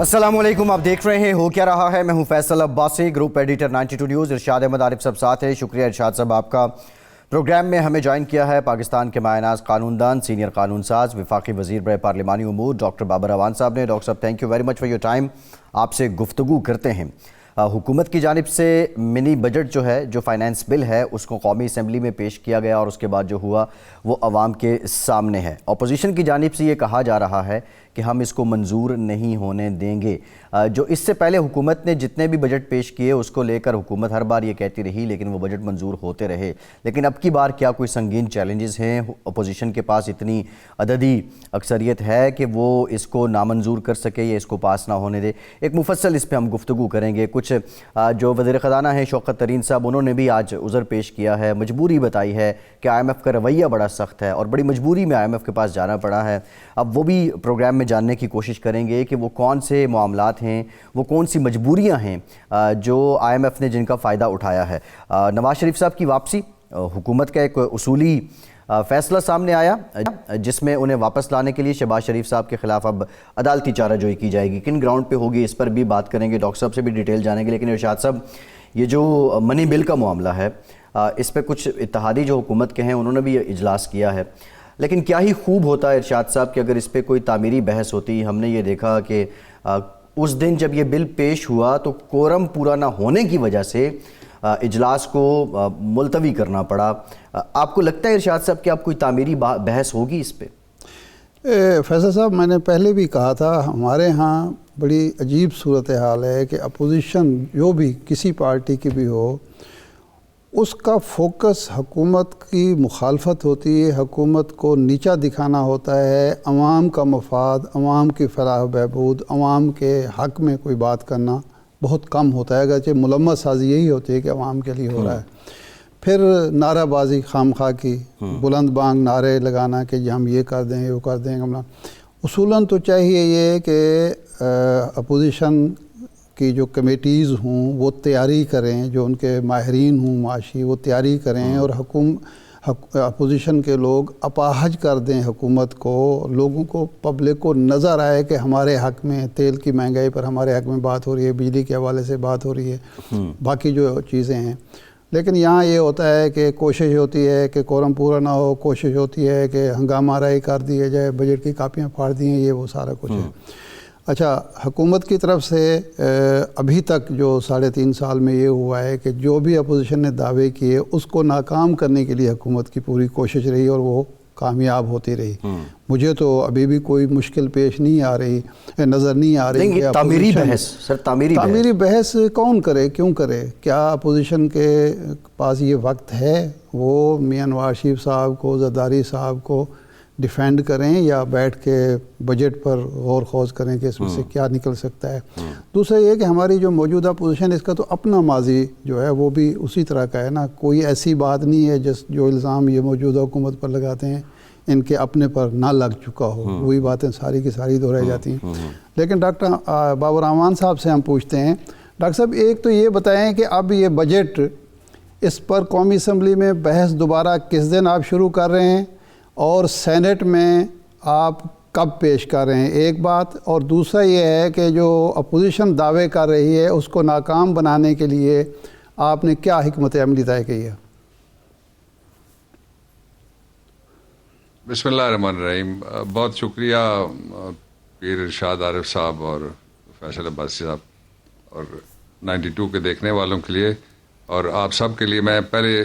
السلام علیکم، آپ دیکھ رہے ہیں ہو کیا رہا ہے۔ میں ہوں Faisal Abbasi, group editor 92 news. Irshad Ahmad Arif صاحب ساتھ ہے۔ شکریہ ارشاد صاحب، آپ کا پروگرام میں ہمیں جوائن کیا ہے پاکستان کے مایہ ناز قانون دان، سینئر قانون ساز، وفاقی وزیر برائے پارلیمانی امور ڈاکٹر بابر اعوان صاحب نے۔ ڈاکٹر صاحب thank you very much for your time. آپ سے گفتگو کرتے ہیں۔ حکومت کی جانب سے منی بجٹ جو ہے، جو فائنانس بل ہے، اس کو قومی اسمبلی میں پیش کیا گیا اور اس کے بعد جو ہوا وہ عوام کے سامنے ہے۔ اپوزیشن کی جانب سے یہ کہا جا رہا ہے کہ ہم اس کو منظور نہیں ہونے دیں گے۔ جو اس سے پہلے حکومت نے جتنے بھی بجٹ پیش کیے اس کو لے کر حکومت ہر بار یہ کہتی رہی، لیکن وہ بجٹ منظور ہوتے رہے۔ لیکن اب کی بار کیا کوئی سنگین چیلنجز ہیں؟ اپوزیشن کے پاس اتنی عددی اکثریت ہے کہ وہ اس کو نامنظور کر سکے یا اس کو پاس نہ ہونے دے؟ ایک مفصل اس پہ ہم گفتگو کریں گے۔ کچھ جو وزیر خزانہ ہیں شوکت ترین صاحب، انہوں نے بھی آج عذر پیش کیا ہے، مجبوری بتائی ہے کہ آئی ایم ایف کا رویہ بڑا سخت ہے اور بڑی مجبوری میں آئی ایم ایف کے پاس جانا پڑا ہے۔ اب وہ بھی پروگرام میں جاننے کی کوشش کریں گے کہ وہ کون سے معاملات ہیں، وہ کون سی مجبوریاں ہیں جو آئی ایم ایف نے جن کا فائدہ اٹھایا ہے۔ نواز شریف صاحب کی واپسی، حکومت کا ایک اصولی فیصلہ سامنے آیا جس میں انہیں واپس لانے کے لیے شہباز شریف صاحب کے خلاف اب عدالتی چارہ جوئی کی جائے گی۔ کن گراؤنڈ پہ ہوگی اس پر بھی بات کریں گے، ڈاکٹر صاحب سے بھی ڈیٹیل جانیں گے۔ لیکن ارشاد صاحب، یہ جو منی بل کا معاملہ ہے، اس پہ کچھ اتحادی جو حکومت کے ہیں انہوں نے بھی اجلاس کیا ہے، لیکن کیا ہی خوب ہوتا ہے ارشاد صاحب کہ اگر اس پہ کوئی تعمیری بحث ہوتی۔ ہم نے یہ دیکھا کہ اس دن جب یہ بل پیش ہوا تو کورم پورا نہ ہونے کی وجہ سے اجلاس کو ملتوی کرنا پڑا۔ آپ کو لگتا ہے ارشاد صاحب کہ اب کوئی تعمیری بحث ہوگی اس پہ؟ فیصل صاحب، میں نے پہلے بھی کہا تھا، ہمارے ہاں بڑی عجیب صورتحال ہے کہ اپوزیشن جو بھی کسی پارٹی کی بھی ہو، اس کا فوکس حکومت کی مخالفت ہوتی ہے، حکومت کو نیچا دکھانا ہوتا ہے، عوام کا مفاد، عوام کی فلاح و بہبود، عوام کے حق میں کوئی بات کرنا بہت کم ہوتا ہے، اگرچہ ملمت سازی یہی ہوتی ہے کہ عوام کے لیے ہو رہا ہے۔ پھر نعرہ بازی خام خواہ کی، بلند بانگ نعرے لگانا کہ جی ہم یہ کر دیں وہ کر دیں۔ اصولاً تو چاہیے یہ کہ اپوزیشن کی جو کمیٹیز ہوں وہ تیاری کریں، جو ان کے ماہرین ہوں معاشی وہ تیاری کریں، اور اپوزیشن کے لوگ اپاہج کر دیں حکومت کو، لوگوں کو، پبلک کو نظر آئے کہ ہمارے حق میں تیل کی مہنگائی پر ہمارے حق میں بات ہو رہی ہے، بجلی کے حوالے سے بات ہو رہی ہے، باقی جو چیزیں ہیں۔ لیکن یہاں یہ ہوتا ہے کہ کوشش ہوتی ہے کہ کورم پورا نہ ہو، کوشش ہوتی ہے کہ ہنگامہ آرائی کر دیے جائے، بجٹ کی کاپیاں پھاڑ دی ہیں، یہ وہ سارا کچھ ہے۔ اچھا، حکومت کی طرف سے ابھی تک جو 3.5 سال میں یہ ہوا ہے کہ جو بھی اپوزیشن نے دعوے کیے اس کو ناکام کرنے کے لیے حکومت کی پوری کوشش رہی اور وہ کامیاب ہوتی رہی۔ مجھے تو ابھی بھی کوئی مشکل پیش نہیں آ رہی، نظر نہیں آ رہی کہ تعمیری بحث کون کرے، کیوں کرے؟ کیا اپوزیشن کے پاس یہ وقت ہے وہ میاں نواز شریف صاحب کو، زرداری صاحب کو ڈیفینڈ کریں، یا بیٹھ کے بجٹ پر غور خوض کریں کہ اس میں سے کیا نکل سکتا ہے؟ دوسرا یہ کہ ہماری جو موجودہ پوزیشن ہے اس کا تو اپنا ماضی جو ہے وہ بھی اسی طرح کا ہے نا، کوئی ایسی بات نہیں ہے جو الزام یہ موجودہ حکومت پر لگاتے ہیں ان کے اپنے پر نہ لگ چکا ہو، وہی باتیں ساری کی ساری دہرائی جاتی ہیں۔ لیکن ڈاکٹر بابر اعوان صاحب سے ہم پوچھتے ہیں، ڈاکٹر صاحب ایک تو یہ بتائیں کہ اب یہ بجٹ، اس پر قومی اسمبلی میں بحث دوبارہ کس دن آپ شروع کر رہے ہیں، اور سینٹ میں آپ کب پیش کر رہے ہیں؟ ایک بات، اور دوسرا یہ ہے کہ جو اپوزیشن دعوے کر رہی ہے اس کو ناکام بنانے کے لیے آپ نے کیا حکمت عملی طے کی ہے؟ بسم اللہ الرحمن الرحیم۔ بہت شکریہ پیر ارشاد عارف صاحب اور فیصل عباسی صاحب اور 92 کے دیکھنے والوں کے لیے اور آپ سب کے لیے۔ میں پہلے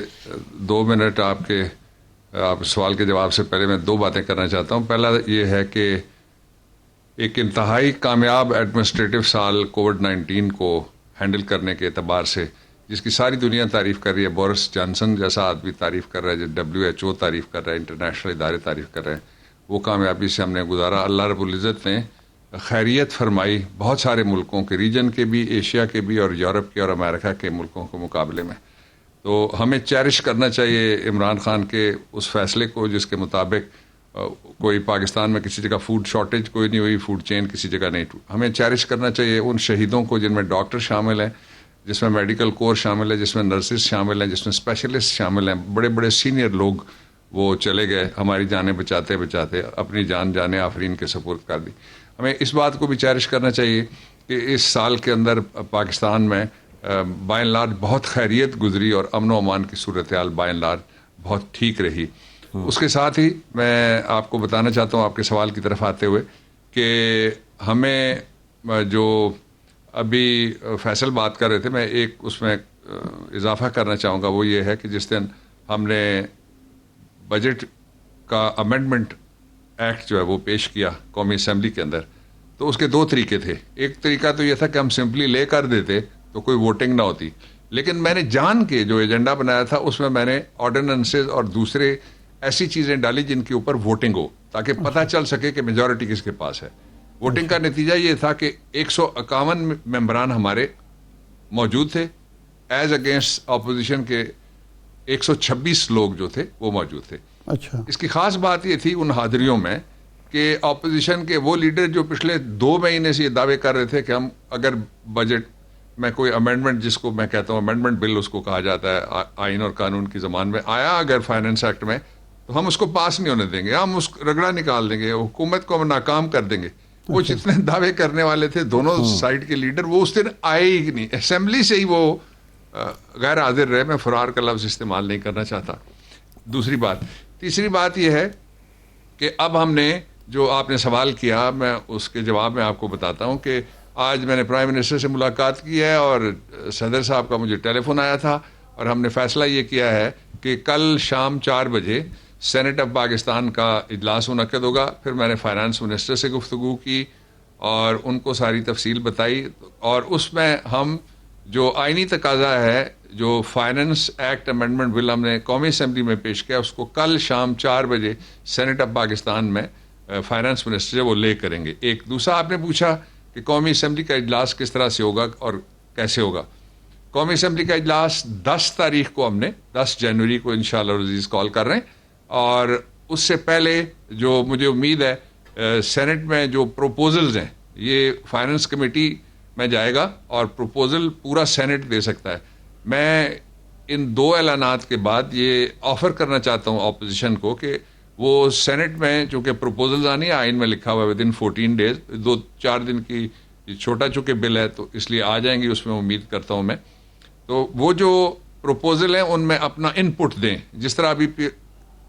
2 منٹ آپ سوال کے جواب سے پہلے میں 2 باتیں کرنا چاہتا ہوں۔ پہلا یہ ہے کہ ایک انتہائی کامیاب ایڈمنسٹریٹو سال کووڈ-19 کو ہینڈل کرنے کے اعتبار سے جس کی ساری دنیا تعریف کر رہی ہے، بورس جانسن جیسا آدمی تعریف کر رہا ہے، WHO تعریف کر رہا ہے، انٹرنیشنل ادارے تعریف کر رہے ہیں، وہ کامیابی سے ہم نے گزارا۔ اللہ رب العزت نے خیریت فرمائی بہت سارے ملکوں کے، ریجن کے بھی، ایشیا کے بھی، اور یورپ کے اور امریکہ کے ملکوں کے مقابلے میں۔ تو ہمیں چیرش کرنا چاہیے عمران خان کے اس فیصلے کو جس کے مطابق کوئی پاکستان میں کسی جگہ فوڈ شارٹیج کوئی نہیں ہوئی، فوڈ چین کسی جگہ نہیں۔ ہمیں چیرش کرنا چاہیے ان شہیدوں کو جن میں ڈاکٹر شامل ہیں، جس میں میڈیکل کور شامل ہے، جس میں نرسز شامل ہیں، جس میں اسپیشلسٹ شامل ہیں، بڑے بڑے سینئر لوگ وہ چلے گئے، ہماری جانیں بچاتے بچاتے اپنی جانیں آفرین کے سپرد کر دی۔ ہمیں اس بات کو بھی چیرش کرنا چاہیے کہ اس سال کے اندر پاکستان میں بائی اینڈ لارج بہت خیریت گزری اور امن و امان کی صورتحال بائی اینڈ لارج بہت ٹھیک رہی. اس کے ساتھ ہی میں آپ کو بتانا چاہتا ہوں آپ کے سوال کی طرف آتے ہوئے کہ ہمیں جو ابھی فیصل بات کر رہے تھے، میں ایک اس میں اضافہ کرنا چاہوں گا. وہ یہ ہے کہ جس دن ہم نے بجٹ کا امینڈمنٹ ایکٹ جو ہے وہ پیش کیا قومی اسمبلی کے اندر، تو اس کے دو طریقے تھے. ایک طریقہ تو یہ تھا کہ ہم سمپلی لے کر دیتے تو کوئی ووٹنگ نہ ہوتی، لیکن میں نے جان کے جو ایجنڈا بنایا تھا اس میں نے آرڈیننسز اور دوسرے ایسی چیزیں ڈالی جن کے اوپر ووٹنگ ہو، تاکہ پتہ چل سکے کہ میجورٹی کس کے پاس ہے. ووٹنگ کا نتیجہ یہ تھا کہ 151 ممبران ہمارے موجود تھے، ایز اگینسٹ اپوزیشن کے 126 لوگ جو تھے وہ موجود تھے. اچھا، اس کی خاص بات یہ تھی ان حاضریوں میں کہ اپوزیشن کے وہ لیڈر جو پچھلے 2 مہینے سے یہ دعوے کر رہے تھے کہ ہم اگر بجٹ میں کوئی امینڈمنٹ، جس کو میں کہتا ہوں امینڈمنٹ بل اس کو کہا جاتا ہے آئین اور قانون کی زبان میں، آیا اگر فائنانس ایکٹ میں تو ہم اس کو پاس نہیں ہونے دیں گے، ہم اس رگڑا نکال دیں گے، حکومت کو ہم ناکام کر دیں گے. وہ جتنے دعوے کرنے والے تھے دونوں سائڈ کے لیڈر، وہ اس دن آئے ہی نہیں، اسمبلی سے ہی وہ غیر حاضر رہے. میں فرار کا لفظ استعمال نہیں کرنا چاہتا. دوسری بات. تیسری بات یہ ہے کہ اب ہم نے جو آپ نے سوال کیا، میں اس کے جواب میں آپ کو بتاتا ہوں کہ آج میں نے پرائم منسٹر سے ملاقات کی ہے اور صدر صاحب کا مجھے ٹیلی فون آیا تھا، اور ہم نے فیصلہ یہ کیا ہے کہ کل شام 4 بجے سینٹ آف پاکستان کا اجلاس منعقد ہوگا. پھر میں نے فائنانس منسٹر سے گفتگو کی اور ان کو ساری تفصیل بتائی، اور اس میں ہم جو آئینی تقاضا ہے، جو فائنانس ایکٹ امینڈمنٹ بل ہم نے قومی اسمبلی میں پیش کیا، اس کو کل شام 4 بجے سینٹ آف پاکستان میں فائنانس منسٹر جو وہ لے کریں گے. ایک دوسرا آپ نے پوچھا کہ قومی اسمبلی کا اجلاس کس طرح سے ہوگا اور کیسے ہوگا. قومی اسمبلی کا اجلاس 10 تاریخ کو ہم نے 10 جنوری کو انشاءاللہ عزیز کال کر رہے ہیں، اور اس سے پہلے جو مجھے امید ہے سینٹ میں جو پروپوزلز ہیں یہ فائنانس کمیٹی میں جائے گا اور پروپوزل پورا سینٹ دے سکتا ہے. میں ان 2 اعلانات کے بعد یہ آفر کرنا چاہتا ہوں اپوزیشن کو کہ وہ سینٹ میں چونکہ پروپوزلز آنی ہے، آئین میں لکھا ہوا ہے ودن 14 ڈیز، 2-4 دن کی چھوٹا چونکہ بل ہے تو اس لیے آ جائیں گی، اس میں امید کرتا ہوں میں. تو وہ جو پروپوزل ہیں ان میں اپنا ان پٹ دیں، جس طرح ابھی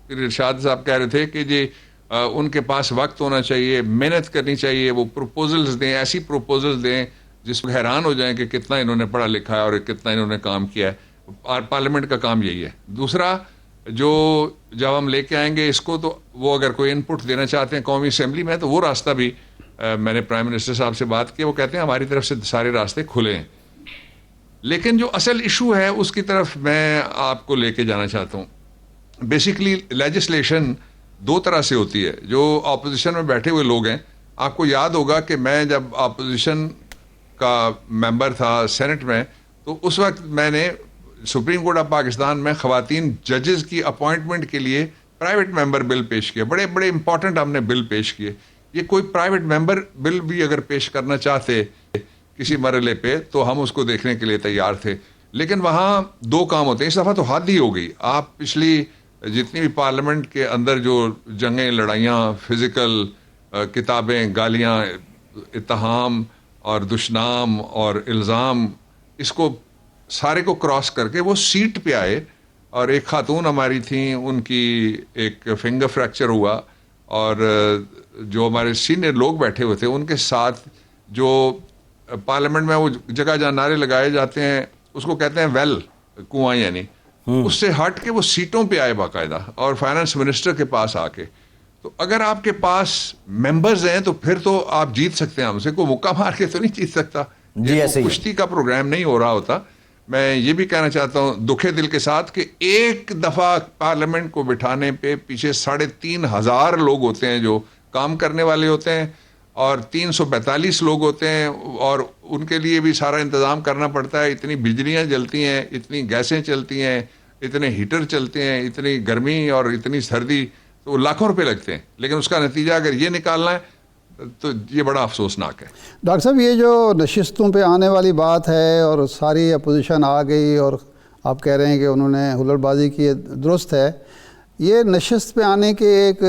ارشاد صاحب کہہ رہے تھے کہ جی ان کے پاس وقت ہونا چاہیے، محنت کرنی چاہیے، وہ پروپوزلز دیں، ایسی پروپوزلز دیں جس میں حیران ہو جائیں کہ کتنا انہوں نے پڑھا لکھا ہے اور کتنا انہوں نے کام کیا ہے. اور پارلیمنٹ کا کام یہی ہے. دوسرا جو جب ہم لے کے آئیں گے اس کو، تو وہ اگر کوئی ان پٹ دینا چاہتے ہیں قومی اسمبلی میں، تو وہ راستہ بھی میں نے پرائم منسٹر صاحب سے بات کی، وہ کہتے ہیں ہماری طرف سے سارے راستے کھلے ہیں. لیکن جو اصل ایشو ہے اس کی طرف میں آپ کو لے کے جانا چاہتا ہوں. بیسیکلی لیجسلیشن 2 طرح سے ہوتی ہے. جو اپوزیشن میں بیٹھے ہوئے لوگ ہیں، آپ کو یاد ہوگا کہ میں جب اپوزیشن کا ممبر تھا سینٹ میں، تو اس وقت میں نے سپریم کورٹ آف پاکستان میں خواتین ججز کی اپوائنٹمنٹ کے لیے پرائیویٹ ممبر بل پیش کیا. بڑے بڑے امپورٹنٹ ہم نے بل پیش کیے. یہ کوئی پرائیویٹ ممبر بل بھی اگر پیش کرنا چاہتے کسی مرحلے پہ تو ہم اس کو دیکھنے کے لیے تیار تھے. لیکن وہاں 2 کام ہوتے ہیں. اس دفعہ تو حد ہی ہو گئی. آپ پچھلی جتنی بھی پارلیمنٹ کے اندر جو جنگیں، لڑائیاں، فزیکل کتابیں، گالیاں، اتہام اور دشنام اور الزام، اس کو سارے کو کراس کر کے وہ سیٹ پہ آئے. اور ایک خاتون ہماری تھیں، ان کی ایک فنگر فریکچر ہوا، اور جو ہمارے سینئر لوگ بیٹھے ہوئے تھے ان کے ساتھ جو پارلیمنٹ میں وہ جگہ جہاں نعرے لگائے جاتے ہیں اس کو کہتے ہیں ویل، کنواں، یعنی اس سے ہٹ کے وہ سیٹوں پہ آئے باقاعدہ، اور فائنانس منسٹر کے پاس آ کے. تو اگر آپ کے پاس ممبرز ہیں تو پھر تو آپ جیت سکتے ہیں. ہم سے کوئی مکہ مار کے تو نہیں جیت سکتا. یہ کشتی کا پروگرام نہیں ہو رہا ہوتا. میں یہ بھی کہنا چاہتا ہوں دکھے دل کے ساتھ کہ ایک دفعہ پارلیمنٹ کو بٹھانے پہ پیچھے 3,500 لوگ ہوتے ہیں جو کام کرنے والے ہوتے ہیں، اور 342 لوگ ہوتے ہیں، اور ان کے لیے بھی سارا انتظام کرنا پڑتا ہے. اتنی بجلیاں جلتی ہیں، اتنی گیسیں چلتی ہیں، اتنے ہیٹر چلتے ہیں، اتنی گرمی اور اتنی سردی، تو لاکھوں روپے لگتے ہیں. لیکن اس کا نتیجہ اگر یہ نکالنا ہے تو یہ بڑا افسوسناک ہے. ڈاکٹر صاحب، یہ جو نشستوں پہ آنے والی بات ہے اور ساری اپوزیشن آ گئی اور آپ کہہ رہے ہیں کہ انہوں نے ہلڑ بازی کی، درست ہے. یہ نشست پہ آنے کے ایک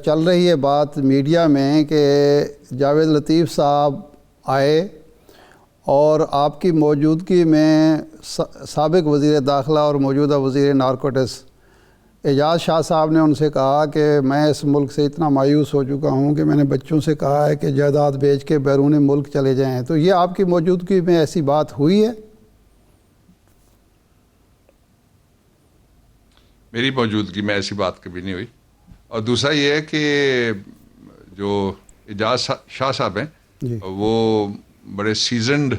چل رہی ہے بات میڈیا میں کہ جاوید لطیف صاحب آئے اور آپ کی موجودگی میں سابق وزیر داخلہ اور موجودہ وزیر نارکوٹکس اعجاز شاہ صاحب نے ان سے کہا کہ میں اس ملک سے اتنا مایوس ہو چکا ہوں کہ میں نے بچوں سے کہا ہے کہ جائیداد بیچ کے بیرون ملک چلے جائیں. تو یہ آپ کی موجودگی میں ایسی بات ہوئی ہے؟ میری موجودگی میں ایسی بات کبھی نہیں ہوئی. اور دوسرا یہ ہے کہ جو اعجاز شاہ صاحب ہیں جی وہ بڑے سیزنڈ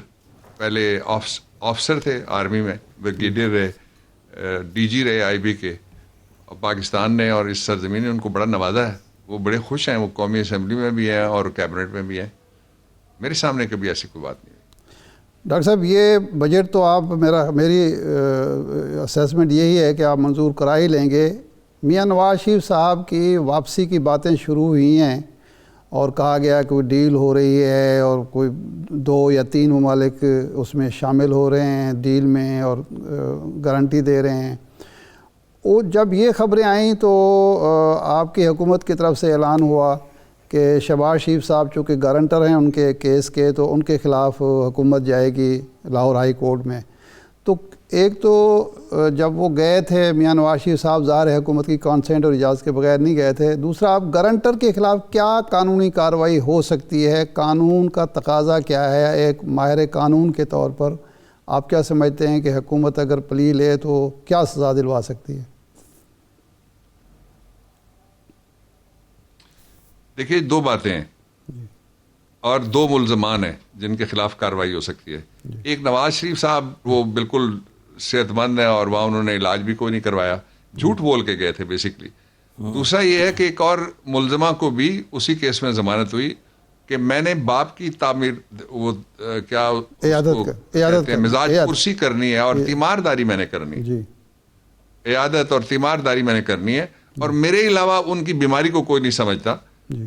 پہلے آفسر تھے آرمی میں, بریگیڈیئر رہے, ڈی جی رہے آئی بی کے, اور پاکستان نے اور اس سرزمین نے ان کو بڑا نوازا ہے. وہ بڑے خوش ہیں, وہ قومی اسمبلی میں بھی ہیں اور کیبنٹ میں بھی ہیں. میرے سامنے کبھی ایسی کوئی بات نہیں. ڈاکٹر صاحب یہ بجٹ تو آپ میری اسیسمنٹ یہی ہے کہ آپ منظور کرا ہی لیں گے. میاں نواز شریف صاحب کی واپسی کی باتیں شروع ہوئی ہیں اور کہا گیا کہ کوئی ڈیل ہو رہی ہے اور کوئی 2 یا 3 ممالک اس میں شامل ہو رہے ہیں ڈیل میں اور گارنٹی دے رہے ہیں. وہ جب یہ خبریں آئیں تو آپ کی حکومت کی طرف سے اعلان ہوا کہ شہباز شریف صاحب چونکہ گارنٹر ہیں ان کے کیس کے, تو ان کے خلاف حکومت جائے گی لاہور ہائی کورٹ میں. تو ایک تو جب وہ گئے تھے میاں نواز شریف صاحب ظاہر حکومت کی کانسینٹ اور اجازت کے بغیر نہیں گئے تھے. دوسرا, آپ گارنٹر کے خلاف کیا قانونی کارروائی ہو سکتی ہے؟ قانون کا تقاضا کیا ہے؟ ایک ماہر قانون کے طور پر آپ کیا سمجھتے ہیں کہ حکومت اگر پلی لے تو کیا سزا دلوا سکتی ہے؟ دیکھیے 2 باتیں ہیں اور 2 ملزمان ہیں جن کے خلاف کارروائی ہو سکتی ہے. ایک نواز شریف صاحب وہ بالکل صحت مند ہیں اور وہاں انہوں نے علاج بھی کوئی نہیں کروایا, جھوٹ بول کے گئے تھے بیسکلی. دوسرا یہ ہے کہ ایک اور ملزمہ کو بھی اسی کیس میں ضمانت ہوئی کہ میں نے باپ کی تعمیر وہ کیا مزاج پرسی کرنی ہے اور تیمارداری میں نے کرنی ہے, عیادت اور تیمارداری میں نے کرنی ہے, اور میرے علاوہ ان کی بیماری کو کوئی نہیں سمجھتا.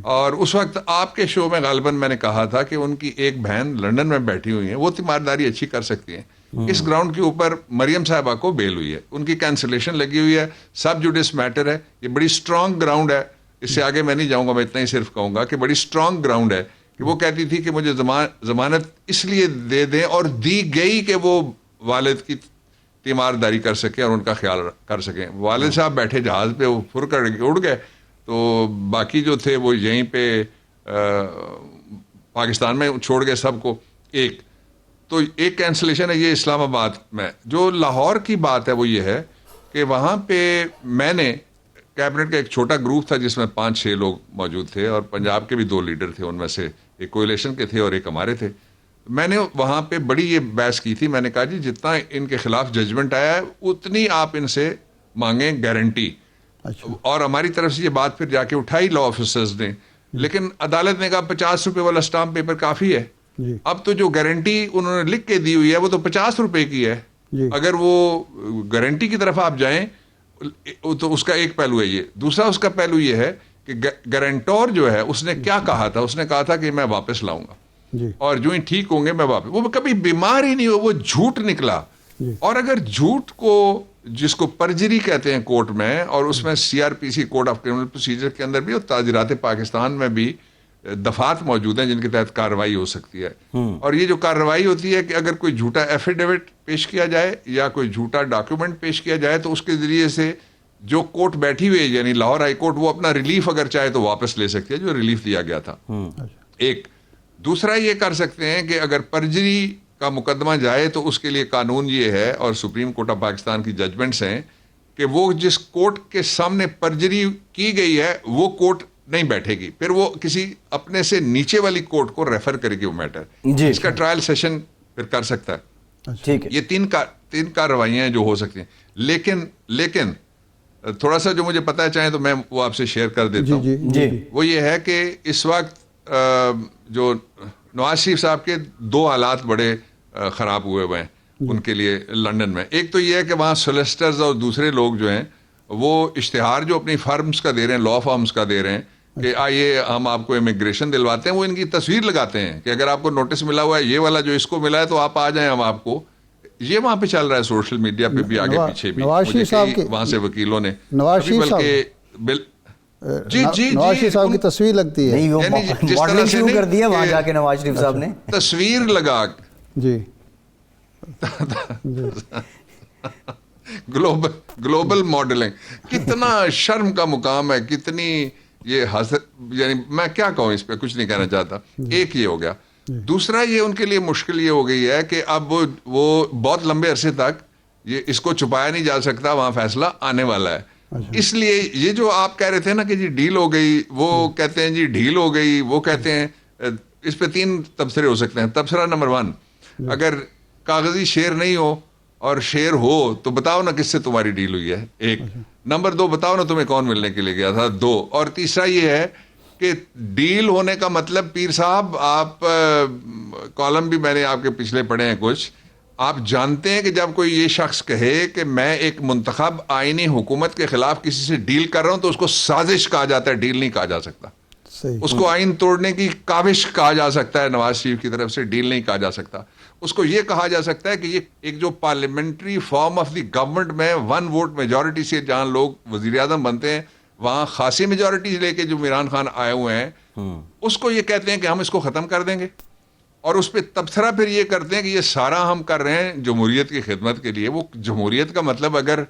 اور اس وقت آپ کے شو میں غالباً میں نے کہا تھا کہ ان کی ایک بہن لندن میں بیٹھی ہوئی ہیں, وہ تیمارداری اچھی کر سکتی ہیں. اس گراؤنڈ کے اوپر مریم صاحبہ کو بیل ہوئی ہے, ان کی کینسلیشن لگی ہوئی ہے, سب جوڈس میٹر ہے. یہ بڑی سٹرانگ گراؤنڈ ہے, اس سے آگے میں نہیں جاؤں گا, میں اتنا ہی صرف کہوں گا کہ بڑی سٹرانگ گراؤنڈ ہے کہ وہ کہتی تھی کہ مجھے ضمانت اس لیے دے دیں اور دی گئی کہ وہ والد کی تیمارداری کر سکیں اور ان کا خیال کر سکیں. والد صاحب بیٹھے جہاز پہ, وہ پھر کر کے اڑ گئے, تو باقی جو تھے وہ یہیں پہ پاکستان میں چھوڑ گئے سب کو. تو ایک کینسلیشن ہے یہ اسلام آباد میں. جو لاہور کی بات ہے وہ یہ ہے کہ وہاں پہ میں نے کیبنٹ کا ایک چھوٹا گروپ تھا جس میں 5-6 لوگ موجود تھے, اور پنجاب کے بھی 2 لیڈر تھے, ان میں سے ایک کولیشن کے تھے اور ایک ہمارے تھے. میں نے وہاں پہ بڑی یہ بحث کی تھی. میں نے کہا جی جتنا ان کے خلاف ججمنٹ آیا ہے اتنی آپ ان سے مانگیں گارنٹی. اور ہماری طرف سے یہ بات پھر جا کے اٹھائی لا آفیسرز نے, لیکن عدالت نے کہا 50 روپے والا اسٹامپ پیپر کافی ہے. اب تو جو گارنٹی انہوں نے لکھ کے دی ہوئی ہے وہ تو 50 روپے کی ہے. اگر وہ گارنٹی کی طرف آپ جائیں تو اس کا ایک پہلو ہے یہ. دوسرا اس کا پہلو یہ ہے کہ گارنٹور جو ہے اس نے کیا کہا تھا, اس نے کہا تھا کہ میں واپس لاؤں گا اور جو ہی ٹھیک ہوں گے میں واپس. وہ کبھی بیمار ہی نہیں ہو, وہ جھوٹ نکلا. اور اگر جھوٹ کو جس کو پرجری کہتے ہیں کورٹ میں, اور اس میں CRPC code of criminal procedure کے اندر بھی اور تعزیرات پاکستان میں بھی دفعات موجود ہیں جن کے تحت کارروائی ہو سکتی ہے. اور یہ جو کارروائی ہوتی ہے کہ اگر کوئی جھوٹا ایفیڈیوٹ پیش کیا جائے یا کوئی جھوٹا ڈاکیومنٹ پیش کیا جائے تو اس کے ذریعے سے جو کورٹ بیٹھی ہوئی ہے یعنی لاہور ہائی کورٹ, وہ اپنا ریلیف اگر چاہے تو واپس لے سکتی ہے جو ریلیف دیا گیا تھا. ایک دوسرا یہ کر سکتے ہیں کہ اگر پرجری کا مقدمہ جائے تو اس کے لیے قانون یہ ہے اور سپریم کورٹ آف پاکستان کی ججمنٹس ہیں کہ وہ جس کورٹ کے سامنے پرجری کی گئی ہے وہ کورٹ نہیں بیٹھے گی, پھر وہ کسی اپنے سے نیچے والی کورٹ کو ریفر کرے گی وہ میٹر. اس کا ٹرائل سیشن پھر کر سکتا ہے. ٹھیک ہے, یہ 3 کارروائیاں ہیں جو ہو سکتی ہیں. لیکن تھوڑا سا جو مجھے پتا ہے چاہیں تو میں وہ آپ سے شیئر کر دیتا ہوں. وہ یہ ہے کہ اس وقت جو نواز شریف صاحب کے 2 حالات بڑے خراب ہوئے ہیں ان کے لیے لنڈن میں. ایک تو یہ ہے کہ وہاں سولیسٹرز اور دوسرے لوگ جو ہیں وہ اشتہار جو اپنی فرمز کا دے رہے ہیں, لا فارمز کا دے رہے ہیں کہ آئیے ہم آپ کو امیگریشن دلواتے ہیں, وہ ان کی تصویر لگاتے ہیں کہ اگر آپ کو نوٹس ملا ہوا ہے یہ والا جو اس کو ملا ہے تو آپ آ جائیں, ہم آپ کو یہ وہاں پہ چل رہا ہے سوشل میڈیا پہ بھی آگے پیچھے بھی. نواز شریف صاحب کے وہاں سے وکیلوں نے نواز شریف صاحب جی نواز شریف صاحب کی تصویر لگتی ہے. نہیں وہ ماڈلنگ شروع کر دی ہے وہاں جا کے نواز شریف صاحب نے تصویر لگا جی گلوبل ماڈلنگ کتنا شرم کا مقام ہے, کتنی یہ یعنی میں کیا کہوں اس پہ, کچھ نہیں کہنا چاہتا. ایک یہ ہو گیا. دوسرا یہ ان کے لیے مشکل یہ ہو گئی ہے کہ اب وہ بہت لمبے عرصے تک یہ اس کو چھپایا نہیں جا سکتا, وہاں فیصلہ آنے والا ہے. اس لیے یہ جو آپ کہہ رہے تھے نا کہ جی ڈیل ہو گئی, وہ کہتے ہیں جی ڈیل ہو گئی, وہ کہتے ہیں اس پہ 3 تبصرے ہو سکتے ہیں. تبصرہ نمبر 1, اگر کاغذی شیر نہیں ہو اور شیر ہو تو بتاؤ نا کس سے تمہاری ڈیل ہوئی ہے, 1. نمبر 2, بتاؤ نا تمہیں کون ملنے کے لیے گیا تھا, 2. اور تیسرا یہ ہے کہ ڈیل ہونے کا مطلب پیر صاحب, آپ کالم بھی میں نے آپ کے پچھلے پڑھے ہیں کچھ, آپ جانتے ہیں کہ جب کوئی یہ شخص کہے کہ میں ایک منتخب آئینی حکومت کے خلاف کسی سے ڈیل کر رہا ہوں تو اس کو سازش کہا جاتا ہے, ڈیل نہیں کہا جا سکتا. اس کو آئین توڑنے کی کاوش کہا جا سکتا ہے نواز شریف کی طرف سے, ڈیل نہیں کہا جا سکتا. اس کو یہ کہا جا سکتا ہے کہ یہ ایک جو parliamentary form of the government میں 1 ووٹ میجورٹی سے جہاں لوگ وزیر اعظم بنتے ہیں, وہاں خاصی میجورٹی لے کے جو عمران خان آئے ہوئے ہیں, اس کو یہ کہتے ہیں کہ ہم اس کو ختم کر دیں گے. اور اس پہ تبصرہ پھر یہ کرتے ہیں کہ یہ سارا ہم کر رہے ہیں جمہوریت کی خدمت کے لیے. وہ جمہوریت کا مطلب اگر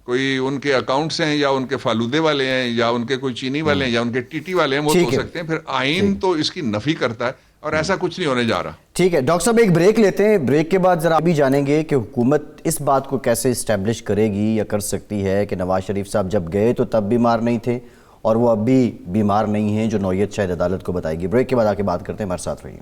کوئی ان کے اکاؤنٹس ہیں یا ان کے فالودے والے ہیں یا ان کے کوئی چینی والے ہیں یا ان کے ٹی والے ہیں, وہ تو ہو سکتے ہیں. پھر آئین تو اس کی نفی کرتا ہے اور ایسا کچھ نہیں ہونے جا رہا. ٹھیک ہے ڈاکٹر صاحب, ایک بریک لیتے ہیں. بریک کے بعد ذرا بھی جانیں گے کہ حکومت اس بات کو کیسے اسٹیبلش کرے گی یا کر سکتی ہے کہ نواز شریف صاحب جب گئے تو تب بیمار نہیں تھے اور وہ اب بھی بیمار نہیں ہیں, جو نوعیت شاید عدالت کو بتائے گی. بریک کے بعد آ کے بات کرتے ہیں, ہمارے ساتھ رہیے.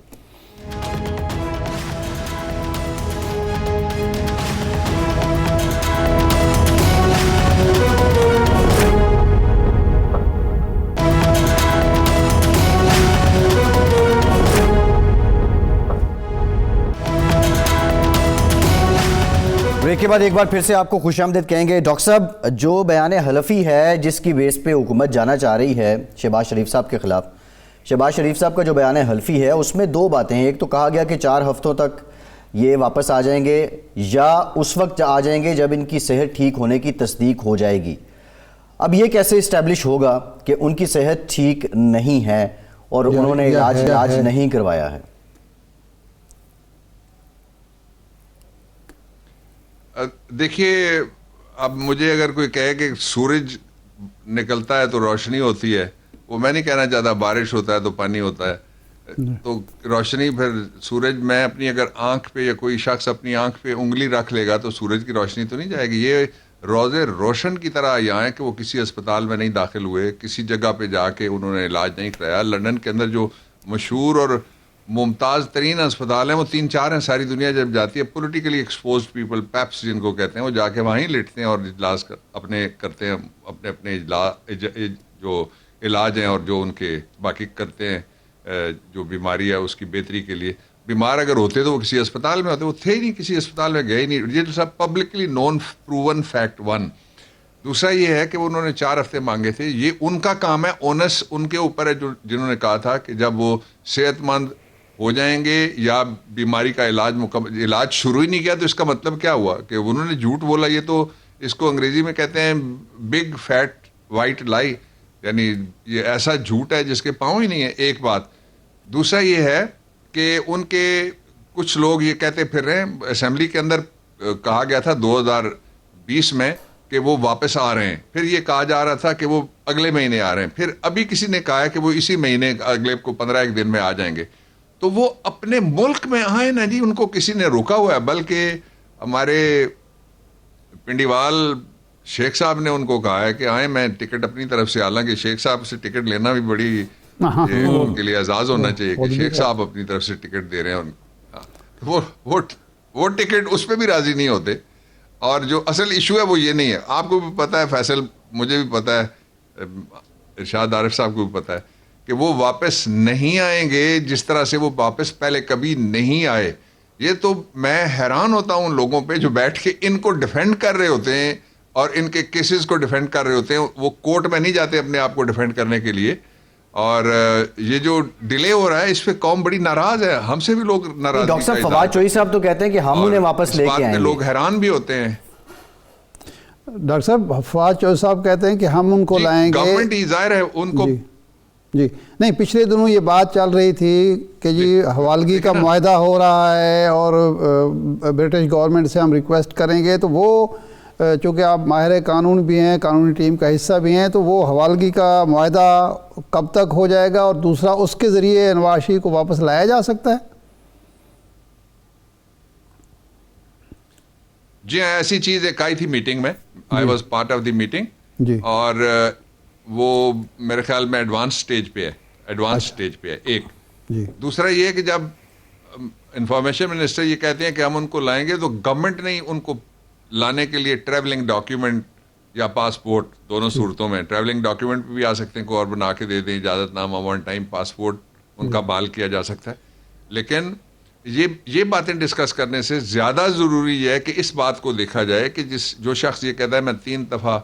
بریک کے بعد ایک بار پھر سے آپ کو خوش آمدید کہیں گے. ڈاکٹر صاحب, جو بیان حلفی ہے جس کی بیس پہ حکومت جانا چاہ رہی ہے شہباز شریف صاحب کے خلاف, شہباز شریف صاحب کا جو بیان حلفی ہے اس میں 2 باتیں ہیں. ایک تو کہا گیا کہ 4 ہفتوں تک یہ واپس آ جائیں گے یا اس وقت آ جائیں گے جب ان کی صحت ٹھیک ہونے کی تصدیق ہو جائے گی. اب یہ کیسے اسٹیبلش ہوگا کہ ان کی صحت ٹھیک نہیں ہے اور انہوں نے علاج نہیں کروایا ہے؟ دیکھیے, اب مجھے اگر کوئی کہے کہ سورج نکلتا ہے تو روشنی ہوتی ہے, وہ میں نہیں کہنا چاہتا بارش ہوتا ہے تو پانی ہوتا ہے. تو روشنی پھر سورج, میں اپنی اگر آنکھ پہ یا کوئی شخص اپنی آنکھ پہ انگلی رکھ لے گا تو سورج کی روشنی تو نہیں جائے گی. یہ روزے روشن کی طرح یہاں ہے کہ وہ کسی اسپتال میں نہیں داخل ہوئے, کسی جگہ پہ جا کے انہوں نے علاج نہیں کرایا. لندن کے اندر جو مشہور اور ممتاز ترین اسپتال ہیں وہ 3-4 ہیں, ساری دنیا جب جاتی ہے. پولیٹیکلی ایکسپوزڈ پیپل, پیپس جن کو کہتے ہیں, وہ جا کے وہیں لیٹتے ہیں اور اجلاس اپنے کرتے ہیں, اپنے جو علاج ہیں اور جو ان کے باقی کرتے ہیں جو بیماری ہے اس کی بہتری کے لیے. بیمار اگر ہوتے تو وہ کسی اسپتال میں ہوتے, وہ تھے ہی نہیں, کسی اسپتال میں گئے ہی نہیں. یہ تو سب پبلکلی نون پروون فیکٹ 1. دوسرا یہ ہے کہ انہوں نے 4 ہفتے مانگے تھے. یہ ان کا کام ہے, اونس ان کے اوپر ہے, جنہوں نے کہا تھا کہ جب وہ صحت مند ہو جائیں گے یا بیماری کا علاج شروع ہی نہیں کیا تو اس کا مطلب کیا ہوا کہ انہوں نے جھوٹ بولا. یہ تو اس کو انگریزی میں کہتے ہیں بگ فیٹ وائٹ لائی, یعنی یہ ایسا جھوٹ ہے جس کے پاؤں ہی نہیں ہے. ایک بات. دوسرا یہ ہے کہ ان کے کچھ لوگ یہ کہتے پھر رہے ہیں, اسمبلی کے اندر کہا گیا تھا 2020 میں کہ وہ واپس آ رہے ہیں, پھر یہ کہا جا رہا تھا کہ وہ اگلے مہینے آ رہے ہیں, پھر ابھی کسی نے کہا ہے کہ وہ اسی مہینے اگلے کو 15 دن میں آ جائیں گے. تو وہ اپنے ملک میں آئے نا جی, ان کو کسی نے روکا ہوا ہے. بلکہ ہمارے پنڈیوال شیخ صاحب نے ان کو کہا ہے کہ آئیں, میں ٹکٹ اپنی طرف سے, حالانکہ شیخ صاحب سے ٹکٹ لینا بھی بڑی ان کے لیے اعزاز ہونا چاہیے کہ شیخ صاحب اپنی طرف سے ٹکٹ دے رہے ہیں. وہ ٹکٹ اس پہ بھی راضی نہیں ہوتے. اور جو اصل ایشو ہے وہ یہ نہیں ہے. آپ کو بھی پتہ ہے فیصل, مجھے بھی پتہ ہے, ارشاد عارف صاحب کو بھی پتہ ہے کہ وہ واپس نہیں آئیں گے جس طرح سے وہ واپس پہلے کبھی نہیں آئے. یہ تو میں حیران ہوتا ہوں ان لوگوں پہ جو بیٹھ کے ان کو ڈیفینڈ کر رہے ہوتے ہیں اور ان کے کیسز کو ڈیفینڈ کر رہے ہوتے ہیں. وہ کورٹ میں نہیں جاتے اپنے آپ کو ڈیفینڈ کرنے کے لیے, اور یہ جو ڈیلے ہو رہا ہے اس پہ قوم بڑی ناراض ہے, ہم سے بھی لوگ ناراض. ڈاکٹر صاحب فواد چوہی صاحب تو کہتے ہیں کہ ہم انہیں واپس لے کے آئیں گے. لوگ حیران بھی ہوتے ہیں. ڈاکٹر صاحب فواد چوہی صاحب کہتے ہیں کہ ہم ان کو لائیں گے. گورنمنٹ ہی ظاہر ہے ان کو. جی نہیں, پچھلے دنوں یہ بات چل رہی تھی کہ جی حوالگی کا معاہدہ ہو رہا ہے اور برٹش گورنمنٹ سے ہم ریکویسٹ کریں گے, تو وہ چونکہ آپ ماہر قانون بھی ہیں, قانونی ٹیم کا حصہ بھی ہیں, تو وہ حوالگی کا معاہدہ کب تک ہو جائے گا, اور دوسرا اس کے ذریعے نواز شریف کو واپس لایا جا سکتا ہے؟ جی ہاں, ایسی چیز ایک آئی تھی میٹنگ میں, I was part of the meeting, جی, اور وہ میرے خیال میں ایڈوانس سٹیج پہ ہے, ایک. جی, دوسرا یہ کہ جب انفارمیشن منسٹر یہ کہتے ہیں کہ ہم ان کو لائیں گے, تو گورنمنٹ نے ان کو لانے کے لیے ٹریولنگ ڈاکیومنٹ یا پاسپورٹ, دونوں صورتوں میں ٹریولنگ ڈاکیومنٹ بھی آ سکتے ہیں, کوئی اور بنا کے دے دیں, اجازت نامہ, ون ٹائم پاسپورٹ ان کا بحال کیا جا سکتا ہے. لیکن یہ باتیں ڈسکس کرنے سے زیادہ ضروری یہ ہے کہ اس بات کو دیکھا جائے کہ جو شخص یہ کہتا ہے میں 3 دفعہ,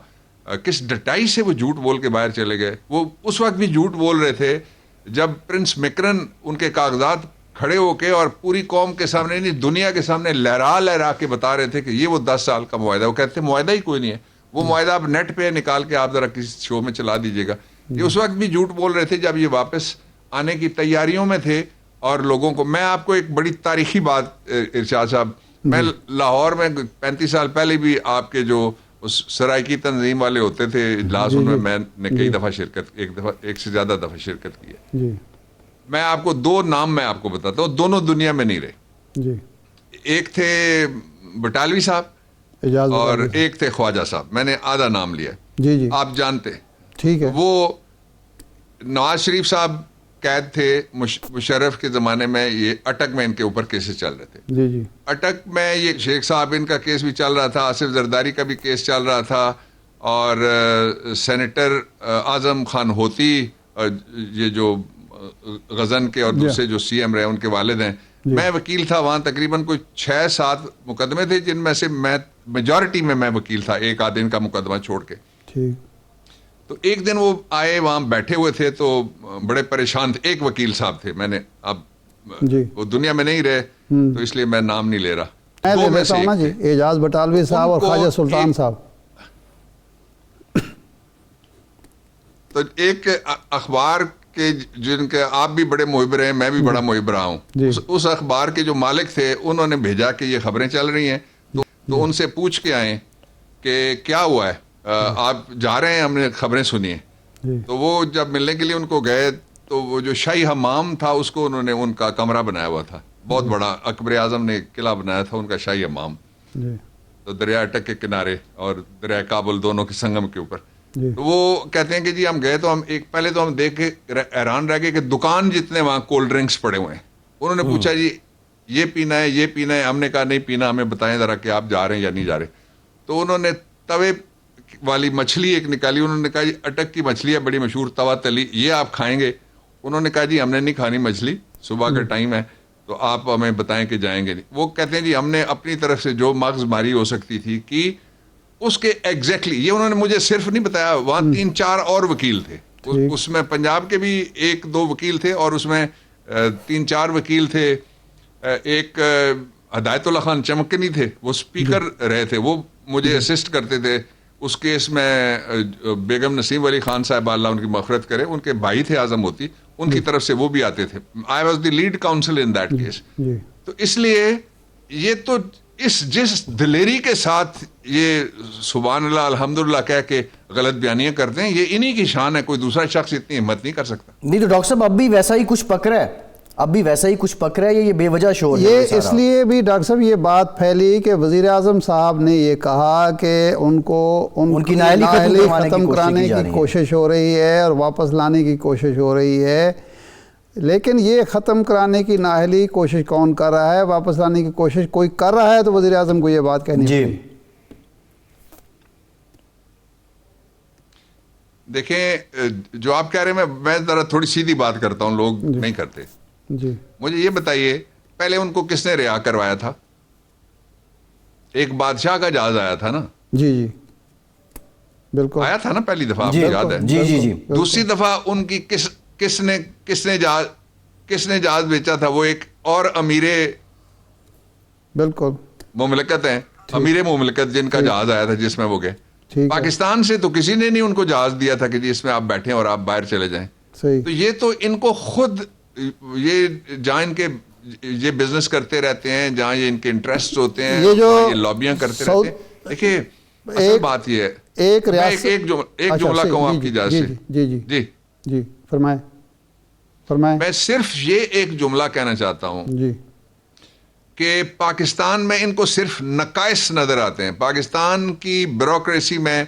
کس ڈٹائی سے وہ جھوٹ بول کے باہر چلے گئے. وہ اس وقت بھی جھوٹ بول رہے تھے جب پرنس مکرن ان کے کاغذات کھڑے ہو کے اور پوری قوم کے سامنے, نہیں دنیا کے سامنے لہرا کے بتا رہے تھے کہ یہ وہ 10 سال کا معاہدہ. وہ کہتے ہیں معاہدہ ہی کوئی نہیں ہے, وہ معاہدہ آپ نیٹ پہ نکال کے آپ ذرا کسی شو میں چلا دیجیے گا. یہ اس وقت بھی جھوٹ بول رہے تھے جب یہ واپس آنے کی تیاریوں میں تھے. اور لوگوں کو, میں آپ کو ایک بڑی تاریخی بات ارشاد صاحب, میں لاہور میں 35 سال پہلے بھی آپ کے جو سرائکی تنظیم والے ہوتے تھے اجلاس, ان میں نے کئی دفعہ ایک سے زیادہ دفعہ شرکت کی ہے. میں آپ کو 2 نام میں آپ کو بتاتا ہوں, دونوں دنیا میں نہیں رہے. ایک تھے بٹالوی صاحب اور ایک تھے خواجہ صاحب. میں نے آدھا نام لیا, آپ جانتے ہیں. ٹھیک ہے. وہ نواز شریف صاحب قید تھے مشرف کے زمانے میں, یہ اٹک میں ان کے اوپر کیسز چل رہے تھے. اٹک میں یہ شیخ صاحب ان کا کیس بھی چل رہا تھا, آصف زرداری کا بھی کیس چل رہا تھا, اور سینیٹر اعظم خان ہوتی, یہ جو غزن کے اور دوسرے جو سی ایم رہے ان کے والد ہیں. میں وکیل تھا وہاں, تقریباً کوئی 6-7 مقدمے تھے جن میں سے میجورٹی میں وکیل تھا, ایک آدھ دن کا مقدمہ چھوڑ کے. تو ایک دن وہ آئے, وہاں بیٹھے ہوئے تھے تو بڑے پریشان تھے. ایک وکیل صاحب تھے, میں نے اب وہ دنیا میں نہیں رہے تو اس لیے میں نام نہیں لے رہا. میں دیتا ہوں نا جی, اعجاز بٹالوی صاحب اور خواجہ سلطان صاحب. تو ایک اخبار کے جن کے آپ بھی بڑے محب رہے ہیں, میں بھی بڑا محب رہا ہوں, اس اخبار کے جو مالک تھے انہوں نے بھیجا کہ یہ خبریں چل رہی ہیں, تو ان سے پوچھ کے آئیں کہ کیا ہوا ہے, آپ جا رہے ہیں, ہم نے خبریں سنی ہیں. تو وہ جب ملنے کے لیے ان کو گئے تو وہ جو شاہی حمام تھا اس کو انہوں نے, ان کا کمرہ بنایا ہوا تھا, بہت بڑا, اکبر اعظم نے قلعہ بنایا تھا ان کا شاہی حمام, تو دریا اٹک کے کنارے اور دریا کابل دونوں کے سنگم کے اوپر. تو وہ کہتے ہیں کہ جی ہم گئے تو پہلے تو ہم دیکھ کے حیران رہ گئے کہ دکان جتنے وہاں کولڈ ڈرنکس پڑے ہوئے ہیں. انہوں نے پوچھا جی یہ پینا ہے, یہ پینا ہے. ہم نے کہا نہیں پینا, ہمیں بتائیں ذرا کہ آپ جا رہے ہیں یا نہیں جا رہے. تو انہوں نے توے والی مچھلی ایک نکالی, انہوں نے کہا جی اٹک کی مچھلی ہے بڑی مشہور توا تلی, یہ آپ کھائیں گے؟ انہوں نے کہا جی ہم نے نہیں کھانی مچھلی, صبح کا ٹائم ہے, تو آپ ہمیں بتائیں کہ جائیں گے نہیں. وہ کہتے ہیں جی ہم نے اپنی طرف سے جو مغز ماری ہو سکتی تھی کہ اس کے ایگزیکٹلی, یہ انہوں نے مجھے صرف نہیں بتایا, وہاں 3-4 اور وکیل تھے, اس میں پنجاب کے بھی 1-2 وکیل تھے, اور اس میں 3-4 وکیل تھے. ایک ہدایت اللہ خان چمکنی تھے, وہ سپیکر رہے تھے, وہ مجھے اسسٹ کرتے تھے اس کیس میں. بیگم نسیم علی خان صاحب اللہ ان کی مغفرت کرے, ان کے بھائی تھے اعظم ہوتی, ان کی طرف سے وہ بھی آتے تھے. I was the lead council in that case. تو اس لیے یہ تو جس دلیری کے ساتھ یہ سبحان اللہ الحمدللہ کہہ کے غلط بیانیاں کرتے ہیں, یہ انہی کی شان ہے, کوئی دوسرا شخص اتنی ہمت نہیں کر سکتا. نہیں تو ڈاکٹر صاحب اب بھی ویسا ہی کچھ پک رہا ہے, یہ بے وجہ شور ہے. یہ اس لیے بھی ڈاکٹر صاحب یہ بات پھیلی کہ وزیر اعظم صاحب نے یہ کہا کہ ان کو ان کی نااہلی ختم کرانے کی کوشش ہو رہی ہے اور واپس لانے کی کوشش ہو رہی ہے. لیکن یہ ختم کرانے کی نااہلی کوشش کون کر رہا ہے, واپس لانے کی کوشش کوئی کر رہا ہے, تو وزیر اعظم کو یہ بات کہنی چاہیے. دیکھیں جو آپ کہہ رہے ہیں, میں ذرا تھوڑی سیدھی بات کرتا ہوں, لوگ نہیں کرتے. مجھے یہ بتائیے پہلے ان کو کس نے رہا کروایا تھا؟ ایک بادشاہ کا جہاز آیا تھا نا. جی بالکل آیا تھا نا پہلی دفعہ, آپ کو یاد ہے. جی. دوسری دفعہ ان کی کس نے جہاز بیچا تھا؟ وہ ایک اور امیر بالکل مملکت ہیں، امیر مملکت جن کا جہاز آیا تھا جس میں وہ گئے۔ پاکستان سے تو کسی نے نہیں ان کو جہاز دیا تھا کہ جی اس میں آپ بیٹھیں اور آپ باہر چلے جائیں۔ تو یہ تو ان کو خود، یہ جہاں ان کے یہ بزنس کرتے رہتے ہیں، جہاں یہ ان کے انٹرسٹ ہوتے ہیں، یہ لابیاں کرتے رہتے ہیں۔ دیکھیے اصل بات یہ ہے، ایک ایک جملہ کہوں آپ کی اجازت سے؟ جی فرمائیں۔ میں صرف یہ ایک جملہ کہنا چاہتا ہوں جی کہ پاکستان میں ان کو صرف نقائص نظر آتے ہیں۔ پاکستان کی بیوروکریسی میں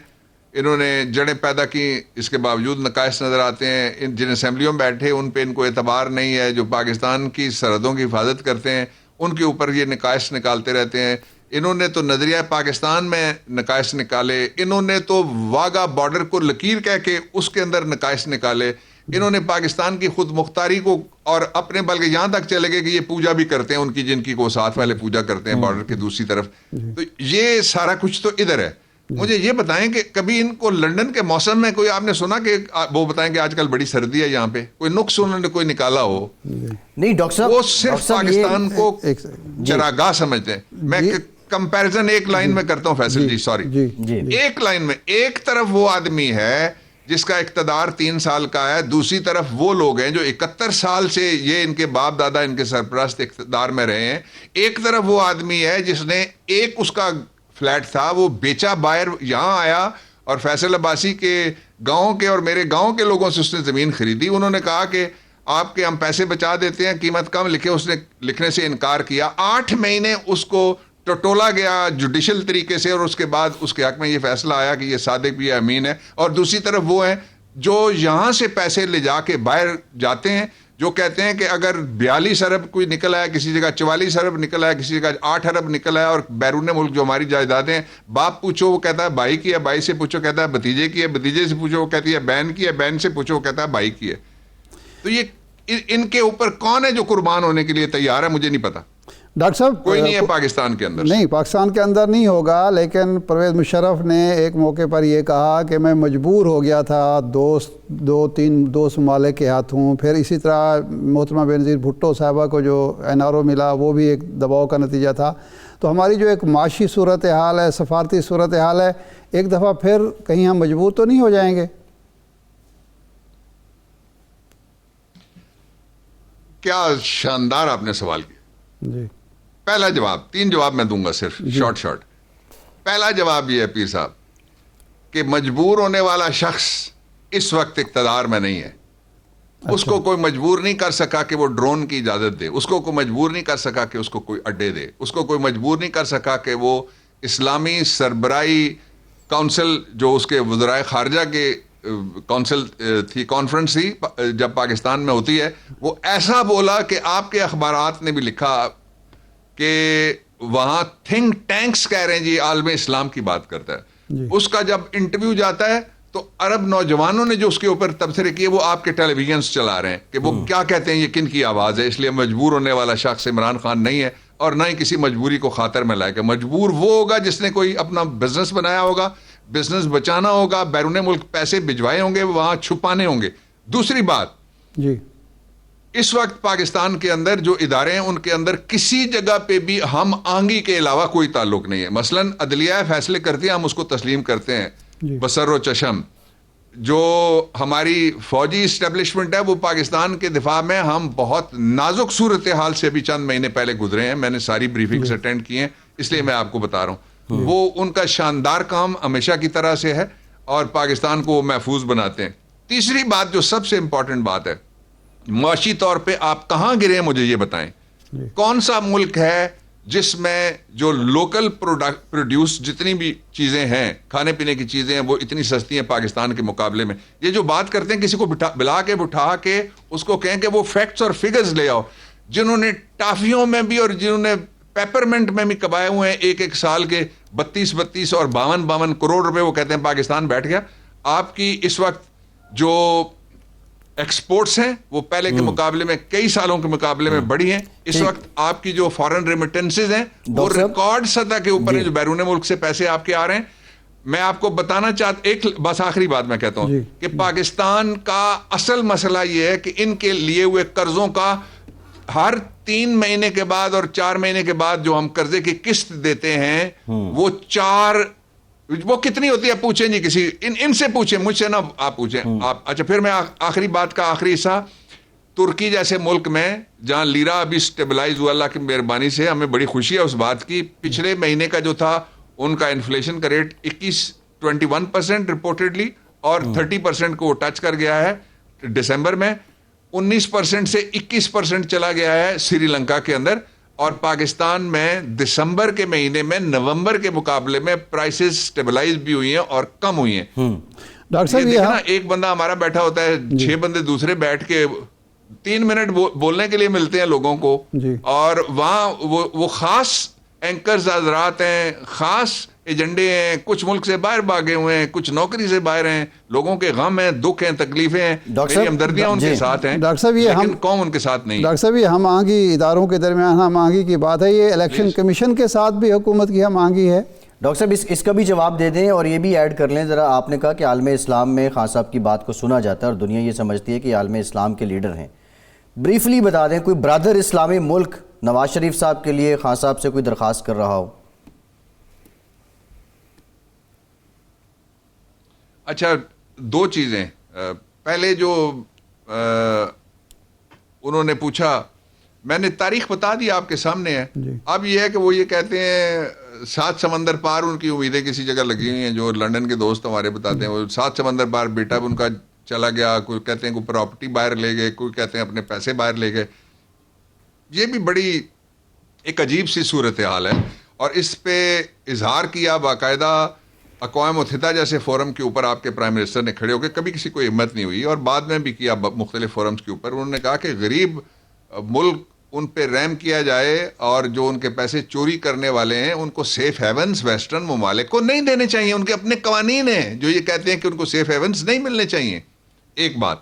انہوں نے جڑیں پیدا کی، اس کے باوجود نقائص نظر آتے ہیں۔ جن اسمبلیوں میں بیٹھے ان پہ ان کو اعتبار نہیں ہے، جو پاکستان کی سرحدوں کی حفاظت کرتے ہیں ان کے اوپر یہ نقائص نکالتے رہتے ہیں۔ انہوں نے تو نظریہ پاکستان میں نقائص نکالے، انہوں نے تو واگا بارڈر کو لکیر کہہ کے اس کے اندر نقائص نکالے، انہوں نے پاکستان کی خود مختاری کو، اور اپنے بلکہ یہاں تک چلے گئے کہ یہ پوجا بھی کرتے ہیں ان کی، جن کی کو ساتھ والے پوجا کرتے ہیں بارڈر کے دوسری طرف۔ تو یہ سارا کچھ تو ادھر ہے۔ مجھے یہ بتائیں کہ کبھی ان کو لندن کے موسم میں کوئی آپ نے سنا کہ وہ بتائیں کہ آج کل بڑی سردی ہے یہاں پہ، کوئی نقص انہوں نے کوئی نکالا ہو؟ نہیں ڈاکٹر صاحب، وہ صرف پاکستان کو چراگاہ سمجھتے ہیں۔ میں کمپیریزن ایک لائن میں کرتا ہوں فیصل جی، سوری، ایک لائن میں، ایک طرف وہ آدمی ہے جس کا اقتدار 3 سال کا ہے، دوسری طرف وہ لوگ ہیں جو 71 سال سے یہ ان کے باپ دادا ان کے سرپرست اقتدار میں رہے ہیں۔ ایک طرف وہ آدمی ہے جس نے ایک اس کا فلیٹ تھا وہ بیچا، باہر یہاں آیا اور فیصل عباسی کے گاؤں کے اور میرے گاؤں کے لوگوں سے اس نے زمین خریدی۔ انہوں نے کہا کہ آپ کے ہم پیسے بچا دیتے ہیں، قیمت کم لکھے، اس نے لکھنے سے انکار کیا۔ 8 مہینے اس کو ٹٹولا گیا جوڈیشل طریقے سے، اور اس کے بعد اس کے حق میں یہ فیصلہ آیا کہ یہ صادق بھی امین ہے۔ اور دوسری طرف وہ ہیں جو یہاں سے پیسے لے جا کے باہر جاتے ہیں، جو کہتے ہیں کہ اگر 42 ارب کوئی نکل آیا کسی جگہ، 44 ارب نکل آیا کسی جگہ، 8 ارب نکل آیا، اور بیرون ملک جو ہماری جائیدادیں ہیں، باپ پوچھو وہ کہتا ہے بھائی کی ہے، بھائی سے پوچھو کہتا ہے بھتیجے کی ہے، بھتیجے سے پوچھو وہ کہتی ہے بہن کی ہے، بہن سے پوچھو وہ کہتا ہے بھائی کی ہے۔ تو یہ ان کے اوپر کون ہے جو قربان ہونے کے لیے تیار ہے؟ مجھے نہیں پتا۔ ڈاکٹر صاحب کوئی نہیں ہے پاکستان کے اندر، نہیں پاکستان کے اندر نہیں ہوگا، لیکن پرویز مشرف نے ایک موقع پر یہ کہا کہ میں مجبور ہو گیا تھا دو تین ممالک کے ہاتھوں۔ پھر اسی طرح محترمہ بینظیر بھٹو صاحبہ کو جو NRO ملا وہ بھی ایک دباؤ کا نتیجہ تھا۔ تو ہماری جو ایک معاشی صورتحال ہے، سفارتی صورتحال ہے، ایک دفعہ پھر کہیں ہم مجبور تو نہیں ہو جائیں گے؟ کیا شاندار آپ نے سوال کیا۔ جی پہلا جواب، 3 جواب میں دوں گا صرف شارٹ۔ پہلا جواب یہ ہے پیر صاحب کہ مجبور ہونے والا شخص اس وقت اقتدار میں نہیں ہے۔ اس کو کوئی مجبور نہیں کر سکا کہ وہ ڈرون کی اجازت دے، اس کو کوئی مجبور نہیں کر سکا کہ اس کو کوئی اڈے دے، اس کو کوئی مجبور نہیں کر سکا کہ وہ اسلامی سربراہی کونسل جو اس کے وزرائے خارجہ کے کونسل تھی، کانفرنس تھی جب پاکستان میں ہوتی ہے، وہ ایسا بولا کہ آپ کے اخبارات نے بھی لکھا کہ وہاں تھنک ٹینکس کہہ رہے ہیں جی عالم اسلام کی بات کرتا ہے۔ اس کا جب انٹرویو جاتا ہے تو عرب نوجوانوں نے جو اس کے اوپر تبصرے کیے وہ آپ کے ٹیلی ویژنز چلا رہے ہیں کہ وہ کیا کہتے ہیں، یہ کن کی آواز ہے۔ اس لیے مجبور ہونے والا شخص عمران خان نہیں ہے، اور نہ ہی کسی مجبوری کو خاطر میں لائے گا۔ مجبور وہ ہوگا جس نے کوئی اپنا بزنس بنایا ہوگا، بزنس بچانا ہوگا، بیرون ملک پیسے بھجوائے ہوں گے، وہاں چھپانے ہوں گے۔ دوسری بات، جی اس وقت پاکستان کے اندر جو ادارے ہیں ان کے اندر کسی جگہ پہ بھی ہم آہنگی کے علاوہ کوئی تعلق نہیں ہے۔ مثلا عدلیہ فیصلے کرتی ہے، ہم اس کو تسلیم کرتے ہیں بسر و چشم۔ جو ہماری فوجی اسٹیبلشمنٹ ہے وہ پاکستان کے دفاع میں ہم بہت نازک صورتحال سے بھی چند مہینے پہلے گزرے ہیں، میں نے ساری بریفنگز اٹینڈ کی ہیں، اس لیے میں آپ کو بتا رہا ہوں۔ وہ ان کا شاندار کام ہمیشہ کی طرح سے ہے اور پاکستان کو وہ محفوظ بناتے ہیں۔ تیسری بات جو سب سے امپورٹنٹ بات ہے، معاشی طور پہ آپ کہاں گرے ہیں مجھے یہ بتائیں۔ کون سا ملک ہے جس میں جو لوکل پروڈیوس جتنی بھی چیزیں ہیں، کھانے پینے کی چیزیں ہیں، وہ اتنی سستی ہیں پاکستان کے مقابلے میں؟ یہ جو بات کرتے ہیں کسی کو بلا کے بٹھا کے اس کو کہیں کہ وہ فیکٹس اور فگرز لے آؤ، جنہوں نے ٹافیوں میں بھی اور جنہوں نے پیپرمنٹ میں بھی کمائے ہوئے ہیں ایک سال کے 32 اور 52 کروڑ روپے، وہ کہتے ہیں پاکستان بیٹھ گیا۔ آپ کی اس وقت جو ایکسپورٹس ہیں وہ پہلے کے مقابلے میں کئی سالوں کے مقابلے میں بڑھی ہیں۔ اس وقت آپ کی جو فارن ریمیٹنسز ہیں وہ ریکارڈ سطح کے اوپر ہیں، جو بیرون ملک سے پیسے آپ کے آ رہے ہیں۔ میں آپ کو بتانا چاہتا ایک بس آخری بات میں کہتا ہوں کہ پاکستان کا اصل مسئلہ یہ ہے کہ ان کے لیے ہوئے قرضوں کا ہر 3 مہینے کے بعد اور 4 مہینے کے بعد جو ہم قرضے کی قسط دیتے ہیں وہ کتنی ہوتی ہے پوچھیں جی کسی ان سے پوچھیں, مجھ سے نہ آپ پوچھیں آپ. اچھا پھر میں آخری بات کا آخری حصہ, ترکی جیسے ملک میں جہاں لیرا ابھی سٹیبلائز ہوا اللہ کی مہربانی سے, ہمیں بڑی خوشی ہے اس بات کی. پچھلے مہینے کا جو تھا ان کا انفلیشن کا ریٹ 21% رپورٹڈلی اور 30% کو وہ ٹچ کر گیا ہے دسمبر میں. 19% سے 21% چلا گیا ہے سری لنکا کے اندر, اور پاکستان میں دسمبر کے مہینے میں نومبر کے مقابلے میں پرائسز سٹیبلائز بھی ہوئی ہیں اور کم ہوئی ہیں. ڈاکٹر صاحب یہ نا ایک بندہ ہمارا بیٹھا ہوتا ہے, 6 بندے دوسرے بیٹھ کے 3 منٹ بولنے کے لیے ملتے ہیں لوگوں کو, اور وہاں وہ خاص اینکرز حضرات ہیں, خاص ایجنڈے ہیں, کچھ ملک سے باہر بھاگے ہوئے ہیں, کچھ نوکری سے باہر ہیں, لوگوں کے غم ہیں, دکھ ہیں, تکلیفیں ہیں, میری ہمدردیاں ان کے ساتھ ہیں لیکن قوم ان کے ساتھ نہیں. ڈاکٹر صاحب یہ ہم آہنگی اداروں کے درمیان ہم آہنگی کی بات ہے, یہ الیکشن کمیشن کے ساتھ بھی حکومت کی ہم آہنگی ہے. ڈاکٹر صاحب اس کا بھی جواب دے دیں اور یہ بھی ایڈ کر لیں ذرا. آپ نے کہا کہ عالم اسلام میں خان صاحب کی بات کو سنا جاتا ہے اور دنیا یہ سمجھتی ہے کہ عالم اسلام کے لیڈر ہیں. بریفلی بتا دیں کوئی برادر اسلامی ملک نواز شریف صاحب کے لیے خان صاحب سے کوئی درخواست کر رہا ہو؟ اچھا 2 چیزیں. پہلے جو انہوں نے پوچھا, میں نے تاریخ بتا دی آپ کے سامنے ہے. اب یہ ہے کہ وہ یہ کہتے ہیں 7 سمندر پار ان کی امیدیں کسی جگہ لگی ہوئی ہیں, جو لندن کے دوست ہمارے بتاتے ہیں, وہ 7 سمندر پار بیٹا ان کا چلا گیا, کوئی کہتے ہیں کوئی پراپرٹی باہر لے گئے, کوئی کہتے ہیں اپنے پیسے باہر لے گئے. یہ بھی بڑی ایک عجیب سی صورتحال ہے, اور اس پہ اظہار کیا باقاعدہ اقوام متحدہ جیسے فورم کے اوپر آپ کے پرائم منسٹر نے کھڑے ہو کے, کبھی کسی کو ہمت نہیں ہوئی, اور بعد میں بھی کیا مختلف فورمز کے اوپر. انہوں نے کہا کہ غریب ملک ان پہ رحم کیا جائے, اور جو ان کے پیسے چوری کرنے والے ہیں ان کو سیف ہیونز ویسٹرن ممالک کو نہیں دینے چاہیے. ان کے اپنے قوانین ہیں جو یہ کہتے ہیں کہ ان کو سیف ہیونز نہیں ملنے چاہیے. ایک بات.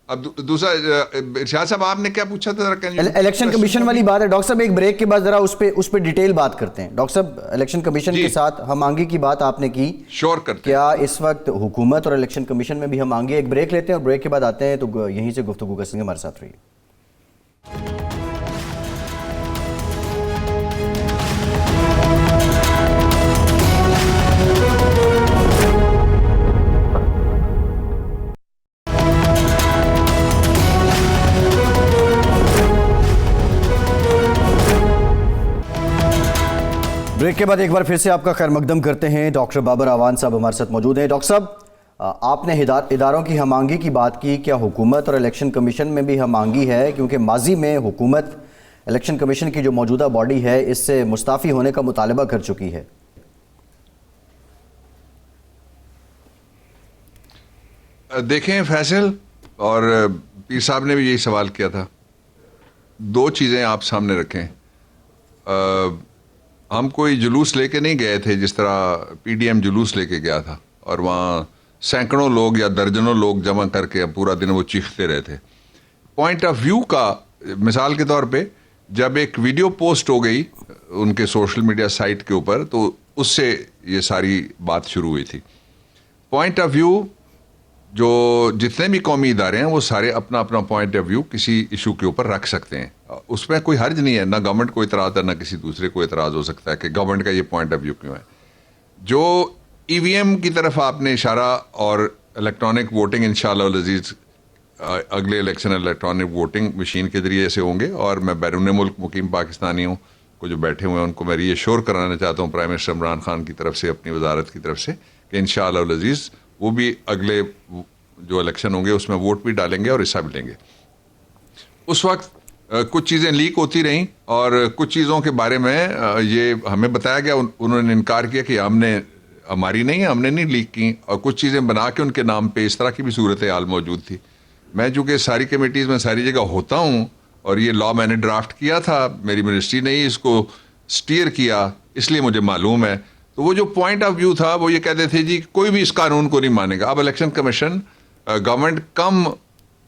اب دوسرا ارشاد صاحب آپ نے کیا پوچھا تھا؟ الیکشن کمیشن والی بات ہے ڈاکٹر صاحب, ایک بریک کے بعد ذرا اس پہ ڈیٹیل بات کرتے ہیں. ڈاکٹر صاحب الیکشن کمیشن کے ساتھ ہم آہنگی کی بات آپ نے کی, شور کرتے کیا اس وقت حکومت اور الیکشن کمیشن میں بھی ہم آہنگی؟ ایک بریک لیتے ہیں اور بریک کے بعد آتے ہیں تو یہیں سے گفتگو کریں گے. ہمارے ساتھ رہیے. بریک کے بعد ایک بار پھر سے آپ کا خیر مقدم کرتے ہیں. ڈاکٹر بابر اعوان صاحب ہمارے ساتھ موجود ہیں. ڈاکٹر صاہب آپ نے اداروں کی ہم آہنگی کی بات کی, کیا حکومت اور الیکشن کمیشن میں بھی ہم آہنگی ہے؟ کیونکہ ماضی میں حکومت الیکشن کمیشن کی جو موجودہ باڈی ہے اس سے مستعفی ہونے کا مطالبہ کر چکی ہے. دیکھیں فیصل اور پیر صاحب نے بھی یہی سوال کیا تھا. 2 چیزیں آپ سامنے رکھیں. ہم کوئی جلوس لے کے نہیں گئے تھے جس طرح پی ڈی ایم جلوس لے کے گیا تھا, اور وہاں سینکڑوں لوگ یا درجنوں لوگ جمع کر کے پورا دن وہ چیختے رہے تھے. پوائنٹ آف ویو کا مثال کے طور پہ جب ایک ویڈیو پوسٹ ہو گئی ان کے سوشل میڈیا سائٹ کے اوپر تو اس سے یہ ساری بات شروع ہوئی تھی. پوائنٹ آف ویو جو جتنے بھی قومی ادارے ہیں وہ سارے اپنا اپنا پوائنٹ آف ویو کسی ایشو کے اوپر رکھ سکتے ہیں, اس میں کوئی حرج نہیں ہے. نہ گورنمنٹ کو اعتراض ہے نہ کسی دوسرے کو اعتراض ہو سکتا ہے کہ گورنمنٹ کا یہ پوائنٹ آف ویو کیوں ہے. جو ای وی ایم کی طرف آپ نے اشارہ, اور الیکٹرانک ووٹنگ انشاءاللہ العزیز اگلے الیکشن الیکٹرانک ووٹنگ مشین کے ذریعے سے ہوں گے, اور میں بیرون ملک مقیم پاکستانیوں کو جو بیٹھے ہوئے ہیں ان کو میں یہ شور کرانا چاہتا ہوں پرائم منسٹر عمران خان کی طرف سے, اپنی وزارت کی طرف سے, کہ انشاءاللہ العزیز وہ بھی اگلے جو الیکشن ہوں گے اس میں ووٹ بھی ڈالیں گے اور حصہ بھی لیں گے. اس وقت کچھ چیزیں لیک ہوتی رہیں, اور کچھ چیزوں کے بارے میں یہ ہمیں بتایا گیا, انہوں نے انکار کیا کہ ہماری نہیں ہے, ہم نے نہیں لیک کی, اور کچھ چیزیں بنا کے ان کے نام پہ, اس طرح کی بھی صورتحال موجود تھی. میں چونکہ ساری کمیٹیز میں ساری جگہ ہوتا ہوں, اور یہ لا میں نے ڈرافٹ کیا تھا, میری منسٹری نے ہی اس کو سٹیئر کیا, اس لیے مجھے معلوم ہے. تو وہ جو پوائنٹ آف ویو تھا وہ یہ کہتے تھے جی کوئی بھی اس قانون کو نہیں مانے گا. اب الیکشن کمیشن گورنمنٹ کم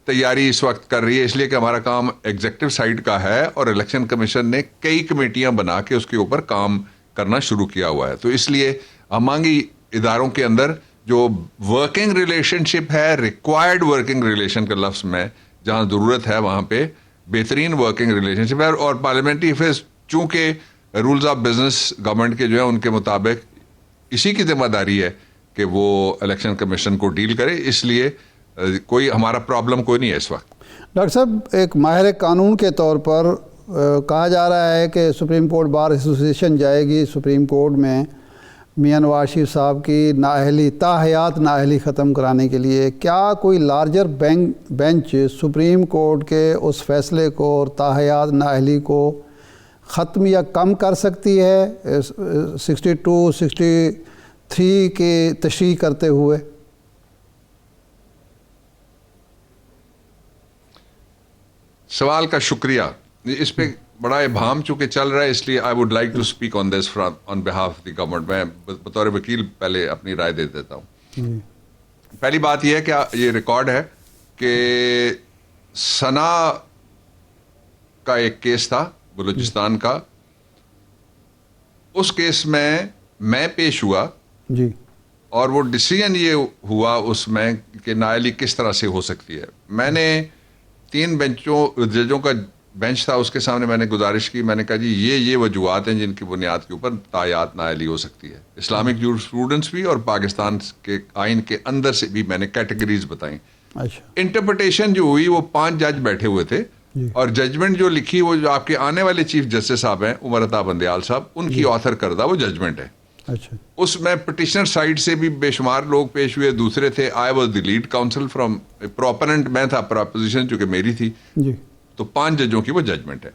تیاری اس وقت کر رہی ہے, اس لیے کہ ہمارا کام ایگزیکٹو سائڈ کا ہے, اور الیکشن کمیشن نے کئی کمیٹیاں بنا کے اس کے اوپر کام کرنا شروع کیا ہوا ہے. تو اس لیے ہم آہنگی اداروں کے اندر جو ورکنگ ریلیشن شپ ہے, ریکوائرڈ ورکنگ ریلیشن کا لفظ میں جہاں ضرورت ہے وہاں پہ بہترین ورکنگ ریلیشن شپ ہے. اور پارلیمنٹری افیئرز چونکہ رولز آف بزنس گورنمنٹ کے جو ہیں ان کے مطابق اسی کی ذمہ داری ہے کہ وہ الیکشن کمیشن کو ڈیل کرے, اس لیے کوئی ہمارا پرابلم کوئی نہیں ہے اس وقت. ڈاکٹر صاحب, ایک ماہر قانون کے طور پر کہا جا رہا ہے کہ سپریم کورٹ بار ایسوسیشن جائے گی سپریم کورٹ میں میاں نواز شریف صاحب کی نااہلی تاحیات نااہلی ختم کرانے کے لیے. کیا کوئی لارجر بینچ سپریم کورٹ کے اس فیصلے کو اور تاحیات نااہلی کو ختم یا کم کر سکتی ہے 62 63 کی تشریح کرتے ہوئے؟ سوال کا شکریہ. اس پہ بڑا ابہام چونکہ چل رہا ہے, اس لیے I would like to speak on this on behalf of the government. میں بطور وکیل پہلے اپنی رائے دے دیتا ہوں. پہلی بات یہ ہے کہ یہ ریکارڈ ہے کہ ثنا کا ایک کیس تھا بلوچستان کا, اس کیس میں پیش ہوا جی, اور وہ ڈیسیژن یہ ہوا اس میں کہ نااہلی کس طرح سے ہو سکتی ہے. میں نے 3 ججوں کا بینچ تھا, اس کے سامنے میں نے گزارش کی. میں نے کہا جی یہ وجوہات ہیں جن کی بنیاد کے اوپر تاحیات نااہلی ہو سکتی ہے. اسلامک جورسپروڈنس بھی اور پاکستان کے آئین کے اندر سے بھی میں نے کیٹیگریز بتائیں. اچھا, انٹرپریٹیشن جو ہوئی وہ 5 جج بیٹھے ہوئے تھے, اور ججمنٹ جو لکھی وہ جو آپ کے آنے والے چیف جسٹس صاحب ہیں عمر عطا بندیال صاحب, ان کی آتھر کردہ وہ ججمنٹ ہے. اچھا, اس میں پٹیشنر سائڈ سے بھی بے شمار لوگ پیش ہوئے, دوسرے تھے. I was the lead council from proponent, میں تھا پروپوزیشن چونکہ میری تھی. جی, تو 5 ججوں کی وہ ججمنٹ ہے.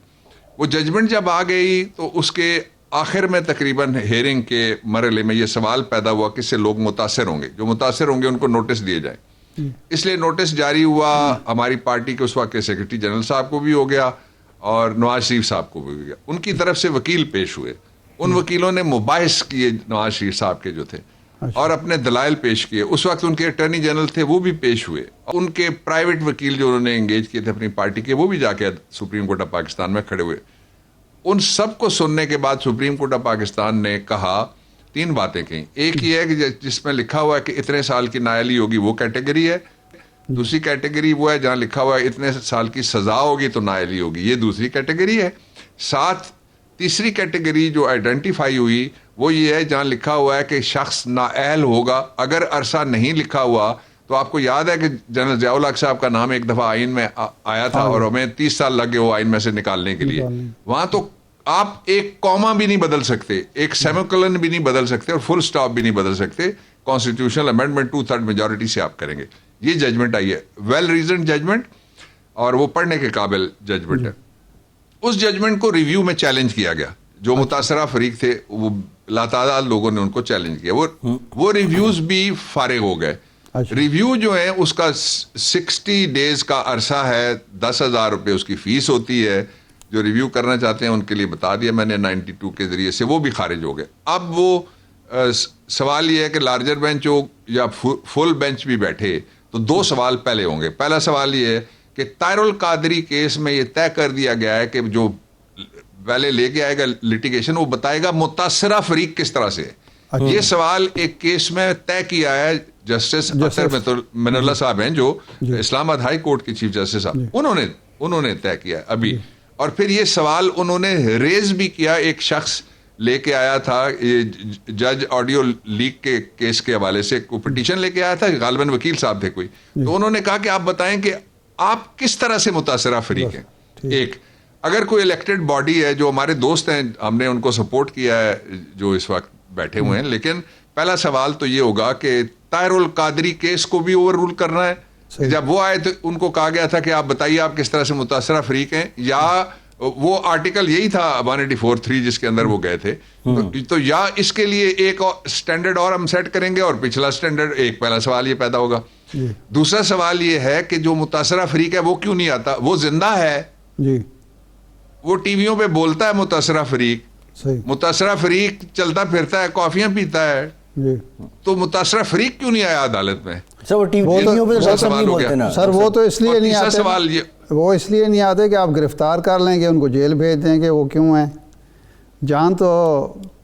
وہ ججمنٹ جب آ گئی تو اس کے آخر میں تقریباً ہیئرنگ کے مرحلے میں یہ سوال پیدا ہوا کہ اس سے لوگ متاثر ہوں گے, جو متاثر ہوں گے ان کو نوٹس دیے جائیں. اس لیے نوٹس جاری ہوا. ہماری پارٹی کے اس وقت کے سیکرٹری جنرل صاحب کو بھی ہو گیا اور نواز شریف صاحب کو بھی ہو گیا. ان کی طرف سے وکیل پیش ہوئے, ان وکیلوں نے مباحث کیے نواز شریف صاحب کے جو تھے اور اپنے دلائل پیش کیے. اس وقت ان کے اٹارنی جنرل تھے, وہ بھی پیش ہوئے. ان کے پرائیویٹ وکیل جو انہوں نے انگیج کیے تھے اپنی پارٹی کے, وہ بھی جا کے سپریم کورٹ آف پاکستان میں کھڑے ہوئے. ان سب کو سننے کے بعد سپریم کورٹ آف پاکستان نے کہا 3 باتیں کہیں. ایک یہ ہے کہ جس میں لکھا ہوا ہے کہ اتنے سال کی نااہلی ہوگی وہ کیٹیگری ہے. دوسری کیٹیگری وہ ہے جہاں لکھا ہوا ہے اتنے سال کی سزا ہوگی تو نااہلی ہوگی, یہ دوسری کیٹیگری ہے. ساتھ تیسری کیٹیگری جو آئیڈینٹیفائی ہوئی وہ یہ ہے جہاں لکھا ہوا ہے کہ شخص نااہل ہوگا. اگر عرصہ نہیں لکھا ہوا تو آپ کو یاد ہے کہ جنرل ضیاء الحق صاحب کا نام ایک دفعہ آئین میں آیا تھا اور ہمیں 30 سال لگے وہ آئین میں سے نکالنے کے لیے. وہاں تو آپ ایک کوما بھی نہیں بدل سکتے, ایک سیمیکولن بھی نہیں بدل سکتے اور فل سٹاپ بھی نہیں بدل سکتے. کانسٹیٹیوشنل امینڈمنٹ 2/3 میجورٹی سے آپ کریں گے. یہ ججمنٹ آئی ہے, ویل ریزنڈ ججمنٹ, اور وہ پڑھنے کے قابل ججمنٹ ہے. اس ججمنٹ کو ریویو میں چیلنج کیا گیا. جو متاثرہ فریق تھے وہ لاتعداد لوگوں نے ان کو چیلنج کیا. وہ ریویوز بھی فارغ ہو گئے. ریویو جو ہے اس کا 60 ڈیز کا عرصہ ہے, 10,000 روپے اس کی فیس ہوتی ہے. جو ریویو کرنا چاہتے ہیں ان کے لیے بتا دیا میں نے 92 کے ذریعے سے, وہ بھی خارج ہو گئے. اب وہ سوال یہ ہے کہ لارجر بینچ ہو یا فل بینچ بھی بیٹھے تو 2 سوال پہلے ہوں گے. پہلا سوال یہ ہے کہ طاہر القادری کیس میں یہ طے کر دیا گیا ہے کہ جو پہلے لے کے آئے گا لٹیگیشن وہ بتائے گا متاثرہ فریق کس طرح سے ہے. یہ سوال ایک کیس میں طے کیا ہے جسٹس اطہر من اللہ صاحب ہیں جو اسلام آباد ہائی کورٹ کے چیف جسٹس صاحب, انہوں نے طے کیا ہے ابھی. اور پھر یہ سوال انہوں نے ریز بھی کیا, ایک شخص لے کے آیا تھا جج آڈیو لیک کے کیس کے حوالے سے کوئی پٹیشن لے کے آیا تھا, غالباً وکیل صاحب تھے کوئی. تو انہوں نے کہا کہ آپ بتائیں کہ آپ کس طرح سے متاثرہ فریق ہیں. ایک اگر کوئی الیکٹڈ باڈی ہے, جو ہمارے دوست ہیں ہم نے ان کو سپورٹ کیا ہے جو اس وقت بیٹھے ہوئے ہیں, لیکن پہلا سوال تو یہ ہوگا کہ طاہر القادری کیس کو بھی اوور رول کرنا ہے. جب وہ آئے تو ان کو کہا گیا تھا کہ آپ بتائیے آپ کس طرح سے متاثرہ فریق ہیں, یا وہ آرٹیکل یہی تھا 184(3) جس کے اندر وہ گئے تھے. تو یا اس کے لیے ایک سٹینڈرڈ اور ہم سیٹ کریں گے اور پچھلا سٹینڈرڈ. ایک پہلا سوال یہ پیدا ہوگا. دوسرا سوال یہ ہے کہ جو متاثرہ فریق ہے وہ کیوں نہیں آتا, وہ زندہ ہے جی, وہ ٹی ویوں پہ بولتا ہے متاثرہ فریق, متاثرہ فریق چلتا پھرتا ہے, کافیاں پیتا ہے, تو متاثرہ فریق کیوں نہیں آیا عدالت میں؟ سر وہ تو اس لیے نہیں آتے, وہ اس لیے نہیں آتے کہ آپ گرفتار کر لیں گے, ان کو جیل بھیج دیں گے, وہ کیوں ہیں؟ جان تو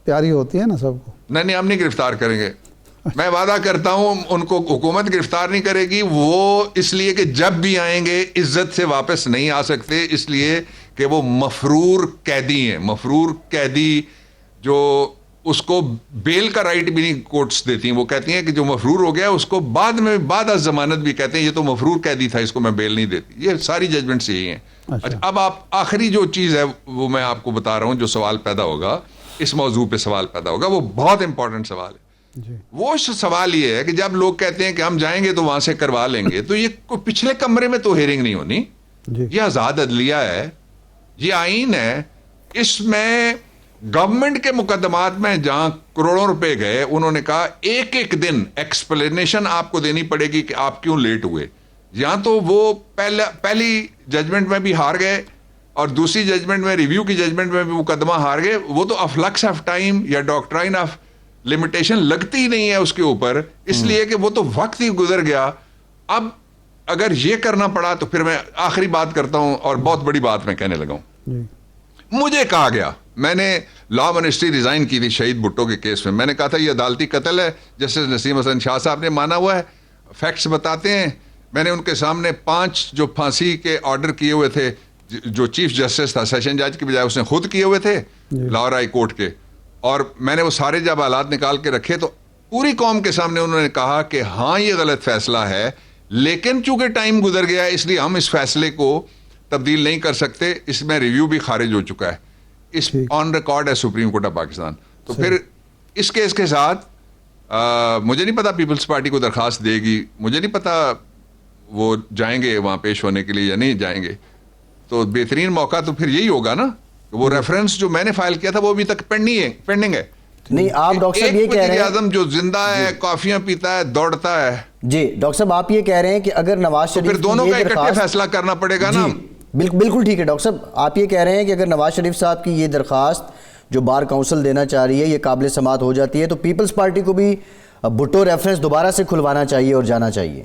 پیاری ہوتی ہے نا سب کو. نہیں ہم نہیں گرفتار کریں گے. میں وعدہ کرتا ہوں ان کو حکومت گرفتار نہیں کرے گی. وہ اس لیے کہ جب بھی آئیں گے عزت سے واپس نہیں آ سکتے, اس لیے کہ وہ مفرور قیدی ہیں. مفرور قیدی جو اس کو بیل کا رائٹ بھی نہیں کورٹس دیتی ہیں. وہ کہتی ہیں کہ جو مفرور ہو گیا اس کو بعد میں بعد از ضمانت بھی کہتے ہیں یہ تو مفرور قیدی تھا, اس کو میں بیل نہیں دیتی. یہ ساری ججمنٹس یہی ہیں. اچھا. اب آپ آخری جو چیز ہے وہ میں آپ کو بتا رہا ہوں, جو سوال پیدا ہوگا اس موضوع پہ سوال پیدا ہوگا, وہ بہت امپورٹنٹ سوال ہے. جی. وہ سوال یہ ہے کہ جب لوگ کہتے ہیں کہ ہم جائیں گے تو وہاں سے کروا لیں گے, تو یہ پچھلے کمرے میں تو ہیئرنگ نہیں ہونی. جی. یہ آزاد عدلیہ ہے, یہ آئین ہے. اس میں گورنمنٹ کے مقدمات میں جہاں کروڑوں روپے گئے, انہوں نے کہا ایک ایک دن ایکسپلینیشن آپ کو دینی پڑے گی کہ آپ کیوں لیٹ ہوئے. یہاں تو وہ پہلی ججمنٹ میں بھی ہار گئے اور دوسری ججمنٹ میں, ریویو کی ججمنٹ میں بھی مقدمہ ہار گئے. وہ تو افلکس آف ٹائم یا ڈاکٹرائن آف لمیٹیشن لگتی ہی نہیں ہے اس کے اوپر, اس لیے کہ وہ تو وقت ہی گزر گیا. اب اگر یہ کرنا پڑا تو پھر میں آخری بات کرتا ہوں, اور بہت بڑی بات میں کہنے لگا ہوں. مجھے کہا گیا, میں نے لا منسٹری ریزائن کی تھی شہید بھٹو کے کیس میں, میں نے کہا تھا یہ عدالتی قتل ہے, جسٹس نسیم حسن شاہ صاحب نے مانا ہوا ہے, فیکٹس بتاتے ہیں. میں نے ان کے سامنے 5 جو پھانسی کے آرڈر کیے ہوئے تھے, جو چیف جسٹس تھا سیشن جج کی بجائے اس نے خود کیے ہوئے تھے لاہور ہائی کورٹ کے, اور میں نے وہ سارے جب حالات نکال کے رکھے تو پوری قوم کے سامنے انہوں نے کہا کہ ہاں یہ غلط فیصلہ ہے, لیکن چونکہ ٹائم گزر گیا اس لیے ہم اس فیصلے کو تبدیل نہیں کر سکتے. اس میں ریویو بھی خارج ہو چکا ہے, اس آن ریکارڈ ہے سپریم کورٹ آف پاکستان. تو پھر اس کیس کے ساتھ مجھے نہیں پتا پیپلز پارٹی کو درخواست دے گی, مجھے نہیں پتا وہ جائیں گے وہاں پیش ہونے کے لیے یا نہیں جائیں گے. تو بہترین موقع تو پھر یہی ہوگا نا, وہ ریفرنس جو میں نے فائل کیا تھا وہ ابھی تک پینڈنگ ہے. نہیں, آپ ڈاکٹر صاحب یہ کہہ رہے ہیں اعظم جو زندہ ہے, کافیاں پیتا ہے, دوڑتا ہے. جی ڈاکٹر صاحب آپ یہ کہہ رہے ہیں کہ اگر نواز شریف پھر دونوں کا اکٹھے فیصلہ کرنا پڑے گا نا. بالکل ٹھیک ہے ڈاکٹر صاحب, آپ یہ کہہ رہے ہیں کہ اگر نواز شریف صاحب کی یہ درخواست جو بار کونسل دینا چاہ رہی ہے یہ قابل سماعت ہو جاتی ہے تو پیپلز پارٹی کو بھی بھٹو ریفرنس دوبارہ سے کھلوانا چاہیے اور جانا چاہیے.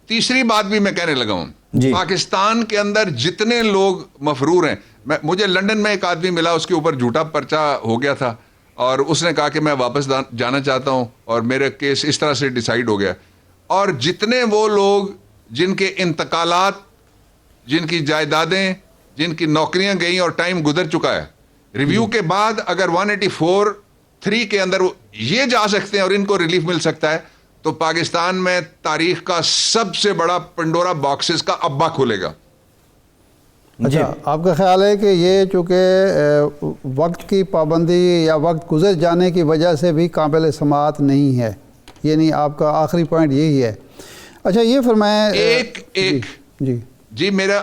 تیسری بات بھی میں کہنے لگا ہوں, پاکستان کے اندر جتنے لوگ مفرور ہیں, مجھے لندن میں ایک آدمی ملا, اس کے اوپر جھوٹا پرچہ ہو گیا تھا اور اس نے کہا کہ میں واپس جانا چاہتا ہوں اور میرا کیس اس طرح سے ڈیسائیڈ ہو گیا. اور جتنے وہ لوگ جن کے انتقالات, جن کی جائیدادیں, جن کی نوکریاں گئیں اور ٹائم گزر چکا ہے, ریویو کے بعد اگر 184(3) کے اندر یہ جا سکتے ہیں اور ان کو ریلیف مل سکتا ہے, تو پاکستان میں تاریخ کا سب سے بڑا پنڈورا باکسز کا ابا کھلے گا. اچھا, آپ کا خیال ہے کہ یہ چونکہ وقت کی پابندی یا وقت گزر جانے کی وجہ سے بھی قابل سماعت نہیں ہے, یعنی آپ کا آخری پوائنٹ یہی ہے. اچھا یہ فرمائیں جی میرا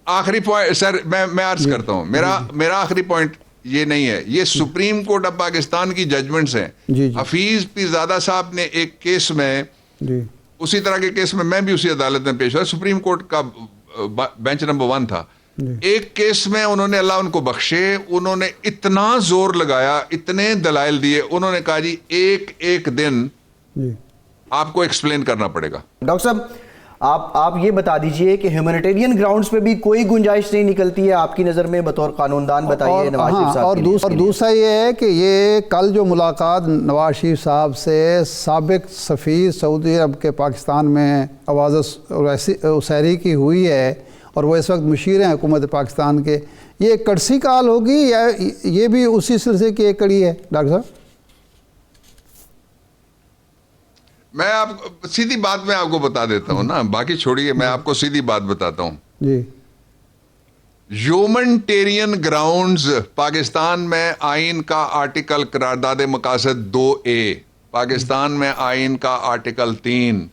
آخری پوائنٹ سر میں عرض کرتا ہوں, میرا آخری پوائنٹ یہ نہیں ہے, یہ سپریم کورٹ آف پاکستان کی ججمنٹس ہیں. حفیظ پیرزادہ صاحب نے ایک کیس میں, اسی طرح کے کیس میں بھی اسی عدالت میں پیش ہوا, سپریم کورٹ کا بینچ نمبر 1 تھا. ایک کیس میں انہوں نے, اللہ ان کو بخشے, انہوں نے اتنا زور لگایا, اتنے دلائل دیے, انہوں نے کہا جی ایک دن آپ کو ایکسپلین کرنا پڑے گا. ڈاکٹر صاحب آپ یہ بتا دیجئے کہ ہیومینیٹیرین گراؤنڈز پہ بھی کوئی گنجائش نہیں نکلتی ہے آپ کی نظر میں بطور قانون دان, بتائیے نواز شریف صاحب. اور دوسرا یہ ہے کہ یہ کل جو ملاقات نواز شریف صاحب سے سابق سفیر سعودی عرب کے پاکستان میں آواز اسیری کی ہوئی ہے, اور وہ اس وقت مشیر ہیں حکومت پاکستان کے, یہ کڑسی کال ہوگی یا یہ بھی اسی سلسلے کی ایک کڑی ہے ڈاکٹر صاحب؟ میں آپ سیدھی بات میں آپ کو بتا دیتا ہوں نا, باقی چھوڑیے, میں آپ کو سیدھی بات بتاتا ہوں. جی, ہیومنٹیرین گراؤنڈز پاکستان میں آئین کا آرٹیکل قرارداد مقاصد 2A, پاکستان میں آئین کا article 3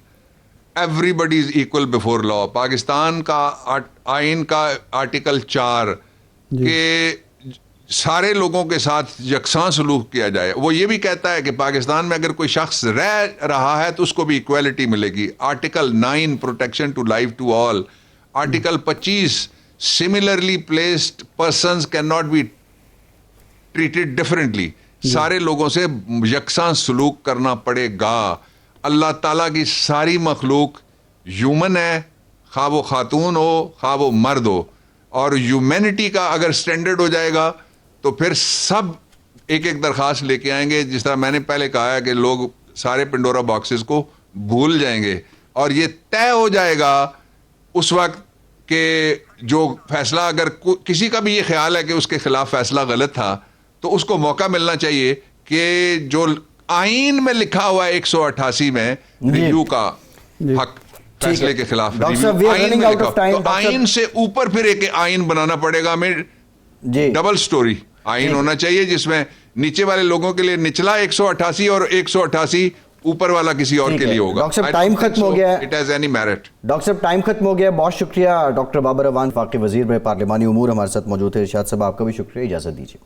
everybody is equal before law, Pakistan کا آئین کا آرٹیکل 4 کہ سارے لوگوں کے ساتھ یکساں سلوک کیا جائے. وہ یہ بھی کہتا ہے کہ پاکستان میں اگر کوئی شخص رہ رہا ہے تو اس کو بھی ایکویلٹی ملے گی. Article 9 protection to life to all, article 25 similarly placed persons can not be treated differently, سارے لوگوں سے یکساں سلوک کرنا پڑے گا. اللہ تعالیٰ کی ساری مخلوق ہیومن ہے, خواہ وہ خاتون ہو خواہ وہ مرد ہو, اور ہیومینٹی کا اگر سٹینڈرڈ ہو جائے گا تو پھر سب ایک ایک درخواست لے کے آئیں گے. جس طرح میں نے پہلے کہا ہے کہ لوگ سارے پنڈورا باکسز کو بھول جائیں گے اور یہ طے ہو جائے گا اس وقت کہ جو فیصلہ, اگر کسی کا بھی یہ خیال ہے کہ اس کے خلاف فیصلہ غلط تھا تو اس کو موقع ملنا چاہیے کہ جو آئین میں لکھا ہوا ہے 188 میں ریویو کا حق فیصلے کے خلاف, تو آئین سے اوپر پھر ایک آئین بنانا پڑے گا ہمیں, ڈبل سٹوری آئین ہونا چاہیے جس میں نیچے والے لوگوں کے لیے نچلا 188 اور 188 اوپر والا کسی اور کے لیے ہوگا. ڈاکٹر صاحب ٹائم ختم ہو گیا ہے. It has any merit. Doctor صاحب ٹائم ختم ہو گیا ہے. بہت شکریہ ڈاکٹر بابر اعوان, وفاقی وزیر میں پارلیمانی امور ہمارے ساتھ موجود تھے. ارشاد صاحب آپ کا بھی شکریہ, اجازت دیجیے.